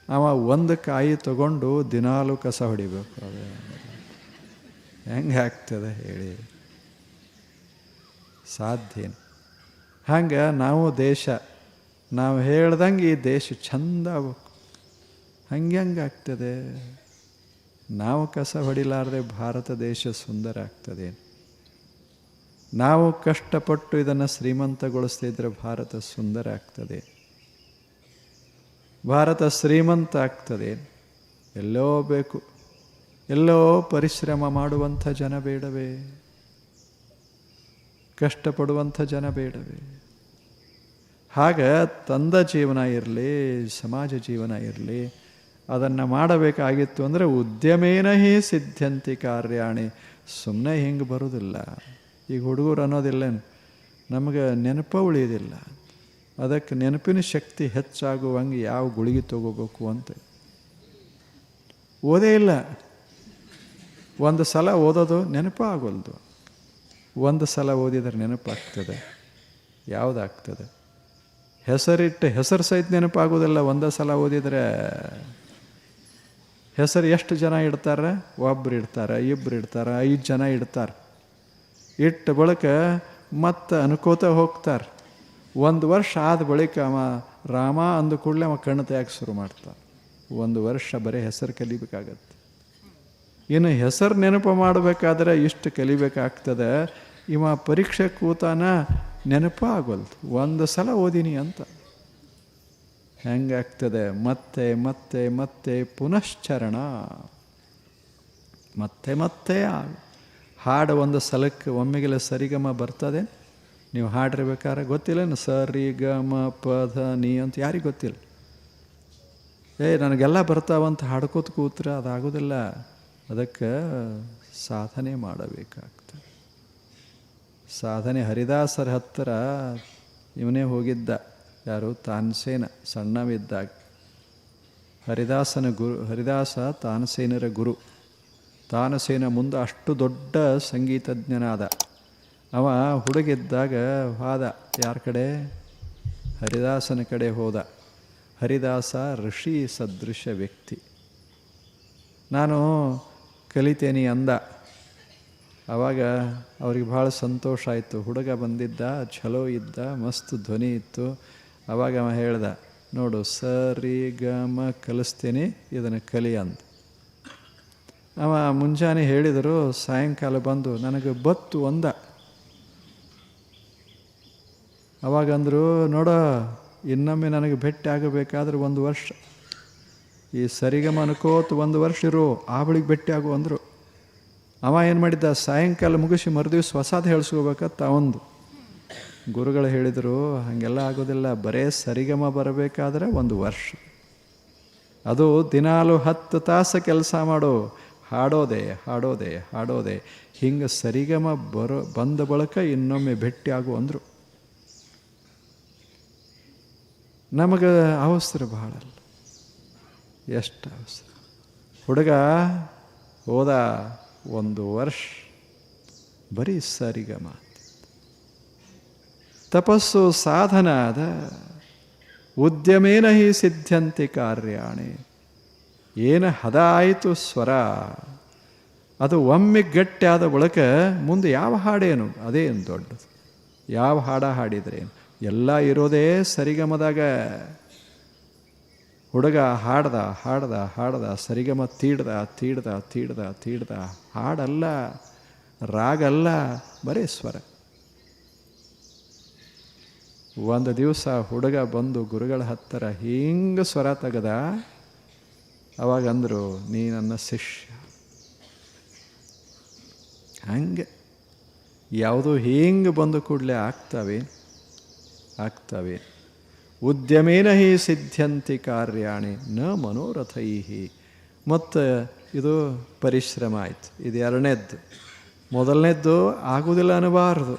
ಅವ ಒಂದು ಕಾಯಿ ತಗೊಂಡು ದಿನಾಲು ಕಸ ಹೊಡಿಬೇಕು. ಅದು ಹೆಂಗೆ ಆಗ್ತದೆ ಹೇಳಿ? ಸಾಧ್ಯ. ಹಂಗೆ ನಾವು ದೇಶ, ನಾವು ಹೇಳ್ದಂಗೆ ಈ ದೇಶ ಚಂದ ಆಗ್ಬೇಕು. ಹಂಗೆ ಆಗ್ತದೆ? ನಾವು ಕಸ ಹೊಡಿಲಾರ್ದೆ ಭಾರತ ದೇಶ ಸುಂದರ ಆಗ್ತದೆ? ನಾವು ಕಷ್ಟಪಟ್ಟು ಇದನ್ನು ಶ್ರೀಮಂತಗೊಳಿಸ್ತಿದ್ರೆ ಭಾರತ ಸುಂದರ ಆಗ್ತದೆ? ಭಾರತ ಶ್ರೀಮಂತ ಆಗ್ತದೆ? ಎಲ್ಲೋ ಬೇಕು, ಎಲ್ಲೋ ಪರಿಶ್ರಮ ಮಾಡುವಂಥ ಜನ ಬೇಡವೇ? ಕಷ್ಟಪಡುವಂಥ ಜನ ಬೇಡವೇ? ಹಾಗೆ ತಂದ ಜೀವನ ಇರಲಿ, ಸಮಾಜ ಜೀವನ ಇರಲಿ, ಅದನ್ನು ಮಾಡಬೇಕಾಗಿತ್ತು ಅಂದರೆ ಉದ್ಯಮೇನ ಹಿ ಸಿದ್ಧ್ಯಂತಿ ಕಾರ್ಯಾಣಿ. ಸುಮ್ಮನೆ ಹಿಂಗೆ ಬರೋದಿಲ್ಲ. ಈಗ ಹುಡುಗರು ಅನ್ನೋದಿಲ್ಲ, ನಮಗೆ ನೆನಪ ಉಳಿಯೋದಿಲ್ಲ. ಅದಕ್ಕೆ ನೆನಪಿನ ಶಕ್ತಿ ಹೆಚ್ಚಾಗುವಂಗೆ ಯಾವ ಗುಳಿಗೆ ತಗೋಬೇಕು ಅಂತ ಓದೇ ಇಲ್ಲ. ಒಂದು ಸಲ ಓದೋದು ನೆನಪ ಆಗೋಲ್ದು, ಒಂದು ಸಲ ಓದಿದ್ರೆ ನೆನಪಾಗ್ತದೆ. ಯಾವುದಾಗ್ತದೆ? ಹೆಸರು ಸಹಿತ ನೆನಪಾಗೋದಿಲ್ಲ ಒಂದು ಸಲ ಓದಿದರೆ. ಹೆಸರು ಎಷ್ಟು ಜನ ಇಡ್ತಾರೆ? ಒಬ್ಬರು ಇಡ್ತಾರೆ, ಇಬ್ಬರು ಇಡ್ತಾರೆ, 5 ಜನ ಇಡ್ತಾರೆ. ಇಟ್ಟ ಬಳಿಕ ಮತ್ತೆ ಅನ್ಕೋತ ಹೋಗ್ತಾರೆ. 1 ವರ್ಷ ಆದ ಬಳಿಕ ಅವ ರಾಮ ಅಂದ ಕೂಡಲೇ ಅವ ಕಣ್ಣು ತೆಗೆಯಕ್ಕೆ ಶುರು ಮಾಡ್ತಾನೆ. 1 ವರ್ಷ ಬರೀ ಹೆಸರು ಕಲಿಬೇಕಾಗತ್ತೆ. ಇನ್ನು ಹೆಸರು ನೆನಪು ಮಾಡಬೇಕಾದ್ರೆ ಇಷ್ಟು ಕಲಿಬೇಕಾಗ್ತದೆ. ಇವ ಪರೀಕ್ಷೆ ಕೂತಾನ, ನೆನಪ ಆಗೋಲ್ದು. 1 ಸಲ ಓದಿನಿ ಅಂತ. ಹೆಂಗಾಗ್ತದೆ? ಮತ್ತೆ ಮತ್ತೆ ಮತ್ತೆ ಪುನಶ್ಚರಣ. ಮತ್ತೆ ಮತ್ತೆ ಹಾಡು ಒಂದು ಸಲಕ್ಕೆ ಒಮ್ಮೆಗೆಲ್ಲ ಸರಿಗಮ ಬರ್ತದೆ. ನೀವು ಹಾಡಿರ್ಬೇಕಾದ್ರೆ ಗೊತ್ತಿಲ್ಲ, ಸರಿಗಮ ಪದ ನೀ ಅಂತ ಯಾರಿಗೆ ಗೊತ್ತಿಲ್ಲ. ನನಗೆಲ್ಲ ಬರ್ತಾವಂತ ಹಾಡ್ಕೋತ ಕೂತ್ರೆ ಅದಾಗೋದಿಲ್ಲ. ಅದಕ್ಕೆ ಸಾಧನೆ ಮಾಡಬೇಕಾಗ್ತದೆ. ಸಾಧನೆ. ಹರಿದಾಸರ ಹತ್ತಿರ ಇವನೇ ಹೋಗಿದ್ದ, ಯಾರು? ತಾನ್ಸೇನ. ಸಣ್ಣವಿದ್ದಾಗ ಹರಿದಾಸ ತಾನಸೇನರ ಗುರು. ತಾನಸೇನ ಮುಂದೆ ಅಷ್ಟು ದೊಡ್ಡ ಸಂಗೀತಜ್ಞನಾದ. ಅವ ಹುಡುಗಿದ್ದಾಗ ಹೋದ ಯಾರ ಕಡೆ? ಹರಿದಾಸನ ಕಡೆ ಹೋದ. ಹರಿದಾಸ ಋಷಿ ಸದೃಶ ವ್ಯಕ್ತಿ. ನಾನು ಕಲಿತೇನೆ ಅಂದ. ಆವಾಗ ಅವ್ರಿಗೆ ಭಾಳ ಸಂತೋಷ ಆಯಿತು. ಹುಡುಗ ಬಂದಿದ್ದ, ಛಲೋ ಇದ್ದ, ಮಸ್ತ್ ಧ್ವನಿ ಇತ್ತು. ಆವಾಗ ಅವ ಹೇಳ್ದ, ನೋಡು ಸರಿ ಗಮ ಕಲಿಸ್ತೀನಿ, ಇದನ್ನು ಕಲಿ ಅಂದ. ಅವ ಮುಂಜಾನೆ ಹೇಳಿದರು, ಸಾಯಂಕಾಲ ಬಂದು ನನಗೆ ಬತ್ತು ಒಂದ. ಅವಾಗಂದರು, ನೋಡ ಇನ್ನೊಮ್ಮೆ ನನಗೆ ಭೇಟಿ ಆಗಬೇಕಾದ್ರೆ 1 ವರ್ಷ. ಈ ಸರಿಗಮ ಅನ್ಕೋತ 1 ವರ್ಷ ಇರು, ಆವಳಿಗೆ ಭೇಟಿ ಆಗು ಅಂದರು. ಅವ ಏನು ಮಾಡಿದ್ದ, ಸಾಯಂಕಾಲ ಮುಗಿಸಿ ಮರುದಿವ್ಸ ಹೊಸದು ಹೇಳಿಸ್ಕೋಬೇಕತ್ತ ಅವಂದು. ಗುರುಗಳು ಹೇಳಿದರು, ಹಾಗೆಲ್ಲ ಆಗೋದಿಲ್ಲ, ಬರೇ ಸರಿಗಮ ಬರಬೇಕಾದ್ರೆ 1 ವರ್ಷ. ಅದು ದಿನಾಲು 10 ತಾಸು ಕೆಲಸ ಮಾಡು, ಹಾಡೋದೆ ಹಾಡೋದೆ ಹಾಡೋದೆ. ಹಿಂಗೆ ಸರಿಗಮ ಬಂದ ಬಳಿಕ ಇನ್ನೊಮ್ಮೆ ಭೇಟಿ ಆಗು ಅಂದರು. ನಮಗೆ ಅವಸರ ಭಾಳಲ್ಲ, ಎಷ್ಟು ಅವಸರ. ಹುಡುಗ ಹೋದ 1 ವರ್ಷ ಬರೀ ಸರಿಗಮ. ತಪಸ್ಸು ಸಾಧನ ಅದ. ಉದ್ಯಮೇನ ಹಿ ಸಿದ್ಧಂತಿ ಕಾರ್ಯಾಣಿ. ಏನು ಹದ ಆಯಿತು ಸ್ವರ, ಅದು ಒಮ್ಮೆ ಗಟ್ಟಿ ಆದ ಬಳಿಕ ಮುಂದೆ ಯಾವ ಹಾಡೇನು ಅದೇನು ದೊಡ್ಡದು. ಯಾವ ಹಾಡ ಹಾಡಿದ್ರೇನು, ಎಲ್ಲ ಇರೋದೇ ಸರಿಗಮದಾಗ. ಹುಡುಗ ಹಾಡ್ದ ಹಾಡ್ದ ಹಾಡ್ದ, ಸರಿಗಮ ತೀಡ್ದ ತೀಡ್ದ ತೀಡ್ದ ತೀಡ್ದ. ಹಾಡಲ್ಲ, ರಾಗಲ್ಲ, ಬರೀ ಸ್ವರ. ಒಂದು ದಿವಸ ಹುಡುಗ ಬಂದು ಗುರುಗಳ ಹತ್ತಿರ ಹಿಂಗೆ ಸ್ವರ ತೆಗೆದ. ಅವಾಗ ಅಂದರು, ನೀ ನನ್ನ ಶಿಷ್ಯ. ಹಂಗೆ ಯಾವುದೋ ಹಿಂಗೆ ಬಂದು ಕೂಡಲೇ ಆಗ್ತವೆ. ಉದ್ಯಮೇನ ಹಿ ಸಿದ್ಧಂತಿ ಕಾರ್ಯಾಣಿ ನ ಮನೋರಥೈ. ಮತ್ತು ಇದು ಪರಿಶ್ರಮ ಆಯಿತು. ಇದು 2ನೇದ್ದು. ಮೊದಲನೇದ್ದು ಆಗುವುದಿಲ್ಲ ಅನ್ನಬಾರದು.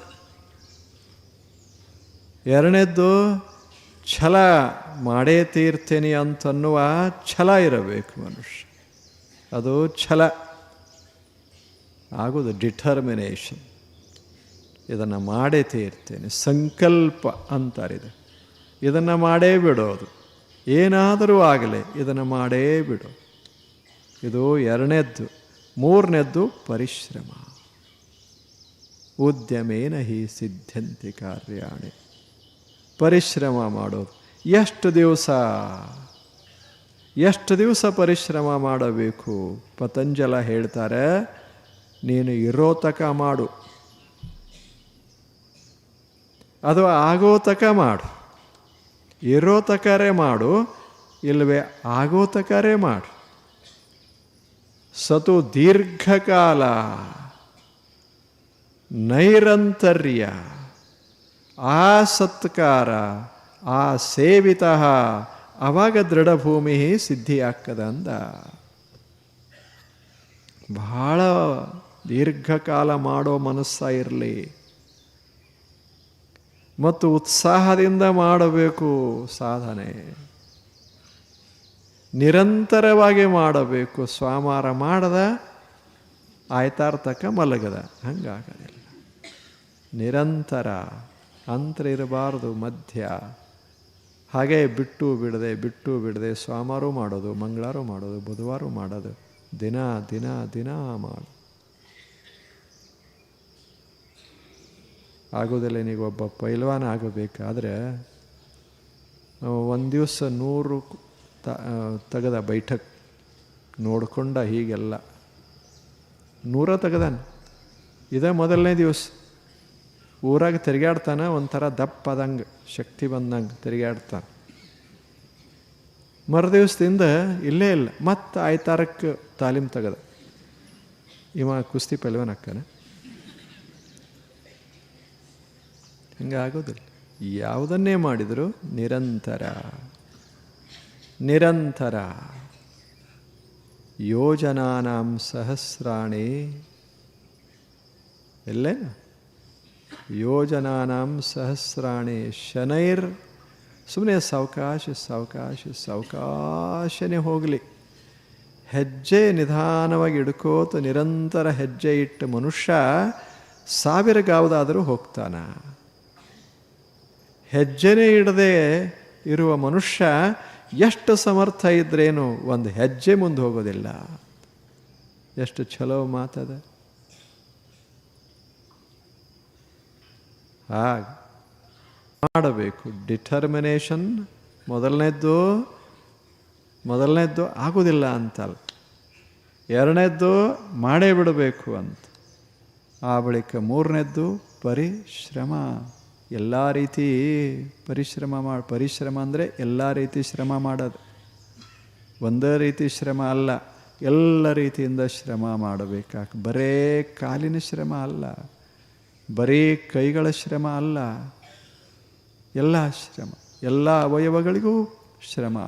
2ನೇದ್ದು ಛಲ, ಮಾಡೇ ತೀರ್ತೇನೆ ಅಂತನ್ನುವ ಛಲ ಇರಬೇಕು ಮನುಷ್ಯ. ಅದು ಛಲ ಆಗೋದು ಡಿಟರ್ಮಿನೇಷನ್. ಇದನ್ನು ಮಾಡೇ ತೀರ್ತೇನೆ, ಸಂಕಲ್ಪ ಅಂತಾರಿದೆ. ಇದನ್ನು ಮಾಡೇ ಬಿಡೋದು, ಏನಾದರೂ ಆಗಲಿ ಇದನ್ನು ಮಾಡೇ ಬಿಡು. ಇದು 2ನೇದ್ದು. 3ನೇದ್ದು ಪರಿಶ್ರಮ. ಉದ್ಯಮೇನ ಹಿ ಸಿದ್ಧಂತಿ ಕಾರ್ಯಾಣಿ. ಪರಿಶ್ರಮ ಮಾಡೋದು. ಎಷ್ಟು ದಿವಸ ಪರಿಶ್ರಮ ಮಾಡಬೇಕು? ಪತಂಜಲ ಹೇಳ್ತಾರೆ, ನೀನು ಇರೋ ತಕ ಮಾಡು, ಅದು ಆಗೋ ತಕ ಮಾಡು. ಇರೋ ತಕರೇ ಮಾಡು, ಇಲ್ಲವೇ ಆಗೋ ತಕರೇ ಮಾಡು. ಸತು ದೀರ್ಘಕಾಲ ನೈರಂತರ್ಯ ಆ ಸತ್ಕಾರ ಆ ಸೇವಿತ, ಆವಾಗ ದೃಢಭೂಮಿ ಸಿದ್ಧಿ ಆಗ್ತದ ಅಂದ. ಬಹಳ ದೀರ್ಘಕಾಲ ಮಾಡೋ ಮನಸ್ಸ ಇರಲಿ ಮತ್ತು ಉತ್ಸಾಹದಿಂದ ಮಾಡಬೇಕು ಸಾಧನೆ. ನಿರಂತರವಾಗಿ ಮಾಡಬೇಕು. ಸ್ವಾಮಾರ ಮಾಡದ ಆಯ್ತಾರ ತಕ್ಕ ಮಲಗದ, ಹಂಗಾಗಲಿಲ್ಲ. ನಿರಂತರ, ಅಂತರ ಇರಬಾರ್ದು, ಮಧ್ಯ. ಹಾಗೆ ಬಿಟ್ಟು ಬಿಡದೆ ಸೋಮವಾರ ಮಾಡೋದು, ಮಂಗಳವಾರ ಮಾಡೋದು, ಬುಧವಾರ ಮಾಡೋದು, ದಿನ ದಿನ ದಿನ ಮಾಡು. ಆಗೋದಿಲ್ಲ. ನೀಗೊಬ್ಬ ಪೈಲ್ವಾನ ಆಗಬೇಕಾದ್ರೆ ಒಂದು ದಿವಸ 100 ತೆಗೆದ ಬೈಠಕ್ ನೋಡ್ಕೊಂಡ, ಹೀಗೆಲ್ಲ 100 ತೆಗೆದಾನ. ಇದೇ ಮೊದಲನೇ ದಿವಸ. ಊರಾಗ ತಿರುಗಾಡ್ತಾನೆ, ಒಂಥರ ದಪ್ಪದಂಗೆ, ಶಕ್ತಿ ಬಂದಂಗೆ ತಿರುಗಾಡ್ತಾನೆ. ಮರುದಿವಸದಿಂದ ಇಲ್ಲೇ ಇಲ್ಲ. ಮತ್ತು ಆಯ್ತಾರಕ್ಕೆ ತಾಲೀಮ್ ತೆಗೆದ. ಇವ ಕುಸ್ತಿ ಪೈಲ್ವಾನ್ ಅಕ್ಕನ. ಹಂಗಾಗೋದಿಲ್ಲ. ಯಾವುದನ್ನೇ ಮಾಡಿದರೂ ನಿರಂತರ. ಯೋಜನಾನಾಂ ಸಹಸ್ರಾಣಿ, ಎಲ್ಲೇನು ಯೋಜನಾನಾಂ ಸಹಸ್ರಾಣಿ ಶನೈರ್. ಸುಮ್ಮನೆ ಸಾವಕಾಶನೇ ಹೋಗಲಿ. ಹೆಜ್ಜೆ ನಿಧಾನವಾಗಿ ಹಿಡ್ಕೋತ ನಿರಂತರ ಹೆಜ್ಜೆ ಇಟ್ಟ ಮನುಷ್ಯ 1000 ಗಾವದಾದರೂ ಹೋಗ್ತಾನ. ಹೆಜ್ಜೆನೇ ಇಡದೆ ಇರುವ ಮನುಷ್ಯ ಎಷ್ಟು ಸಮರ್ಥ ಇದ್ರೇನು ಒಂದು ಹೆಜ್ಜೆ ಮುಂದೆ ಹೋಗೋದಿಲ್ಲ. ಎಷ್ಟು ಚಲೋ ಮಾತದ. ಹಾಗೆ ಮಾಡಬೇಕು. ಡಿಟರ್ಮಿನೇಷನ್ ಮೊದಲನೇದ್ದು ಆಗೋದಿಲ್ಲ ಅಂತಲ್ಲ, 2ನೇದ್ದು ಮಾಡೇ ಬಿಡಬೇಕು ಅಂತ. ಆ ಬಳಿಕ 3ನೇದ್ದು ಪರಿಶ್ರಮ. ಎಲ್ಲ ರೀತಿ ಪರಿಶ್ರಮ ಅಂದರೆ ಎಲ್ಲ ರೀತಿ ಶ್ರಮ ಮಾಡೋದು. ಒಂದೇ ರೀತಿ ಶ್ರಮ ಅಲ್ಲ, ಎಲ್ಲ ರೀತಿಯಿಂದ ಶ್ರಮ ಬರೇ ಕಾಲಿನ ಶ್ರಮ ಅಲ್ಲ, ಬರೀ ಕೈಗಳ ಶ್ರಮ ಅಲ್ಲ, ಎಲ್ಲ ಶ್ರಮ, ಎಲ್ಲ ಅವಯವಗಳಿಗೂ ಶ್ರಮ,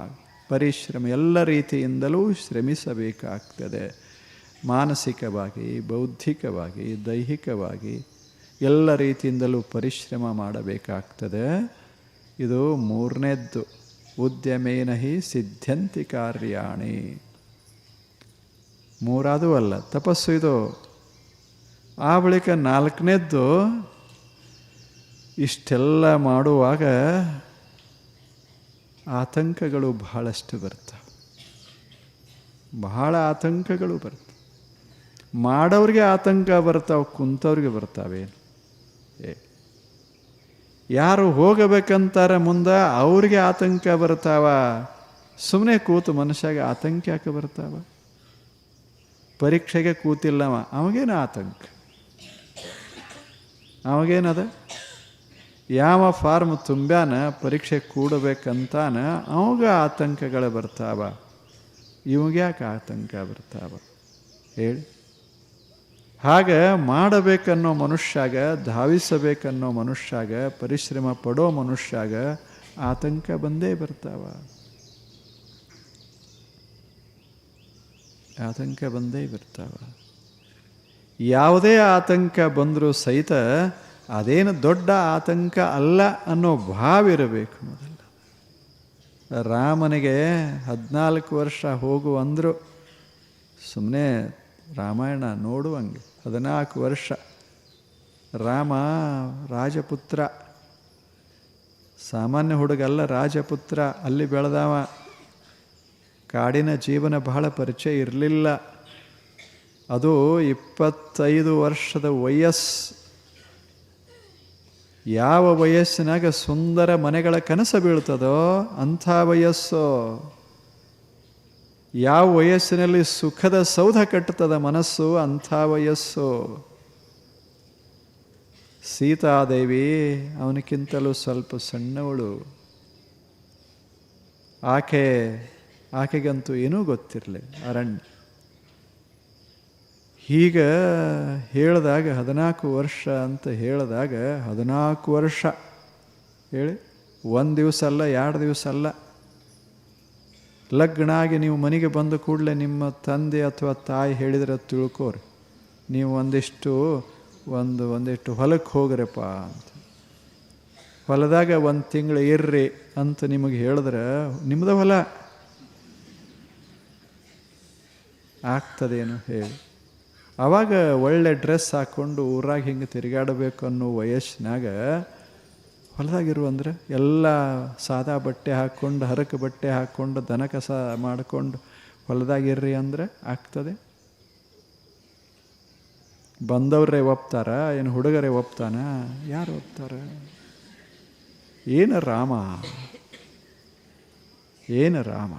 ಪರಿಶ್ರಮ, ಎಲ್ಲ ರೀತಿಯಿಂದಲೂ ಶ್ರಮಿಸಬೇಕಾಗ್ತದೆ. ಮಾನಸಿಕವಾಗಿ, ಬೌದ್ಧಿಕವಾಗಿ, ದೈಹಿಕವಾಗಿ ಎಲ್ಲ ರೀತಿಯಿಂದಲೂ ಪರಿಶ್ರಮ ಮಾಡಬೇಕಾಗ್ತದೆ. ಇದು ಮೂರನೇದ್ದು. ಉದ್ಯಮೇನ ಹಿ ಸಿದ್ಧಂತಿ ಕಾರ್ಯಾಣಿ. ಮೂರಾದೂ ಅಲ್ಲ, ತಪಸ್ಸು ಇದು. ಆ ಬಳಿಕ ನಾಲ್ಕನೇದ್ದು, ಇಷ್ಟೆಲ್ಲ ಮಾಡುವಾಗ ಆತಂಕಗಳು ಬಹಳಷ್ಟು ಬರ್ತವೆ, ಬಹಳ ಆತಂಕಗಳು ಬರ್ತವೆ. ಮಾಡೋರಿಗೆ ಆತಂಕ ಬರ್ತಾವೆ, ಕುಂತವ್ರಿಗೆ ಬರ್ತಾವೇನು? ಯಾರು ಹೋಗಬೇಕಂತಾರೆ ಮುಂದೆ ಅವ್ರಿಗೆ ಆತಂಕ ಬರ್ತಾವ. ಸುಮ್ಮನೆ ಕೂತು ಮನುಷ್ಯಾಗ ಆತಂಕ ಯಾಕೆ ಬರ್ತಾವ? ಪರೀಕ್ಷೆಗೆ ಕೂತಿಲ್ಲವ, ಅವಾಗೇನು ಆತಂಕ? ಅವಾಗೇನದ? ಯಾವ ಫಾರ್ಮ್ ತುಂಬ್ಯಾನ ಪರೀಕ್ಷೆ ಕೂಡಬೇಕಂತಾನ ಅವಾಗ ಆತಂಕಗಳು ಬರ್ತಾವ. ಇವಾಗ್ಯಾಕೆ ಆತಂಕ ಬರ್ತಾವ ಹೇಳಿ? ಹಾಗೆ ಮಾಡಬೇಕನ್ನೋ ಮನುಷ್ಯಾಗ, ಧಾವಿಸಬೇಕನ್ನೋ ಮನುಷ್ಯಾಗ, ಪರಿಶ್ರಮ ಪಡೋ ಮನುಷ್ಯಾಗ ಆತಂಕ ಬಂದೇ ಬರ್ತಾವ, ಆತಂಕ ಬಂದೇ ಬರ್ತಾವ. ಯಾವುದೇ ಆತಂಕ ಬಂದರೂ ಸಹಿತ ಅದೇನು ದೊಡ್ಡ ಆತಂಕ ಅಲ್ಲ ಅನ್ನೋ ಭಾವ ಇರಬೇಕು ಮೊದಲು. ರಾಮನಿಗೆ 14 ವರ್ಷ ಹೋಗು ಅಂದರು. ಸುಮ್ಮನೆ ರಾಮಾಯಣ ನೋಡುವಂಗೆ 14 ವರ್ಷ ರಾಮ ರಾಜಪುತ್ರ, ಸಾಮಾನ್ಯ ಹುಡುಗಲ್ಲ, ರಾಜಪುತ್ರ. ಅಲ್ಲಿ ಬೆಳೆದವ. ಕಾಡಿನ ಜೀವನ ಬಹಳ ಪರಿಚಯ ಇರಲಿಲ್ಲ. ಅದು 25 ವರ್ಷದ ವಯಸ್ಸು. ಯಾವ ವಯಸ್ಸಿನಾಗ ಸುಂದರ ಮನೆಗಳ ಕನಸು ಬೀಳ್ತದೋ ಅಂಥ ವಯಸ್ಸು. ಯಾವ ವಯಸ್ಸಿನಲ್ಲಿ ಸುಖದ ಸೌಧ ಕಟ್ಟುತ್ತದೆ ಮನಸ್ಸು, ಅಂಥ ವಯಸ್ಸು. ಸೀತಾದೇವಿ ಅವನಿಗಿಂತಲೂ ಸ್ವಲ್ಪ ಸಣ್ಣವಳು. ಆಕೆಗಂತೂ ಏನೂ ಗೊತ್ತಿರಲಿ, ಅರಣ್ಯ. ಹೀಗ ಹೇಳಿದಾಗ 14 ವರ್ಷ ಅಂತ ಹೇಳಿದಾಗ 14 ವರ್ಷ ಹೇಳಿ, 1 ದಿವಸ ಅಲ್ಲ, 2 ದಿವಸ ಅಲ್ಲ. ಲಗ್ನ ಆಗಿ ನೀವು ಮನೆಗೆ ಬಂದ ಕೂಡಲೇ ನಿಮ್ಮ ತಂದೆ ಅಥವಾ ತಾಯಿ ಹೇಳಿದ್ರೆ ತಿಳ್ಕೋರಿ, ನೀವು ಒಂದಿಷ್ಟು ಹೊಲಕ್ಕೆ ಹೋಗ್ರಪ್ಪ ಅಂತ. ಹೊಲದಾಗ 1 ತಿಂಗಳು ಇರ್ರಿ ಅಂತ ನಿಮಗೆ ಹೇಳಿದ್ರೆ ನಿಮ್ಮದ ಹೊಲ ಆಗ್ತದೇನು ಹೇಳಿ? ಆವಾಗ ಒಳ್ಳೆ ಡ್ರೆಸ್ ಹಾಕ್ಕೊಂಡು ಊರಾಗ ಹಿಂಗೆ ತಿರುಗಾಡಬೇಕು ಅನ್ನೋ ವಯಸ್ಸಿನಾಗ ಹೊಲದಾಗಿರು ಅಂದರೆ ಎಲ್ಲ ಸಾದಾ ಬಟ್ಟೆ ಹಾಕ್ಕೊಂಡು, ಹರಕು ಬಟ್ಟೆ ಹಾಕ್ಕೊಂಡು, ದನ ಕಸ ಮಾಡಿಕೊಂಡು ಹೊಲದಾಗಿರ್ರಿ ಅಂದರೆ ಆಗ್ತದೆ? ಬಂದವರೇ ಒಪ್ತಾರ? ಏನು ಹುಡುಗರೇ ಒಪ್ತಾನ? ಯಾರು ಒಪ್ತಾರ? ಏನು ರಾಮ, ಏನು ರಾಮ?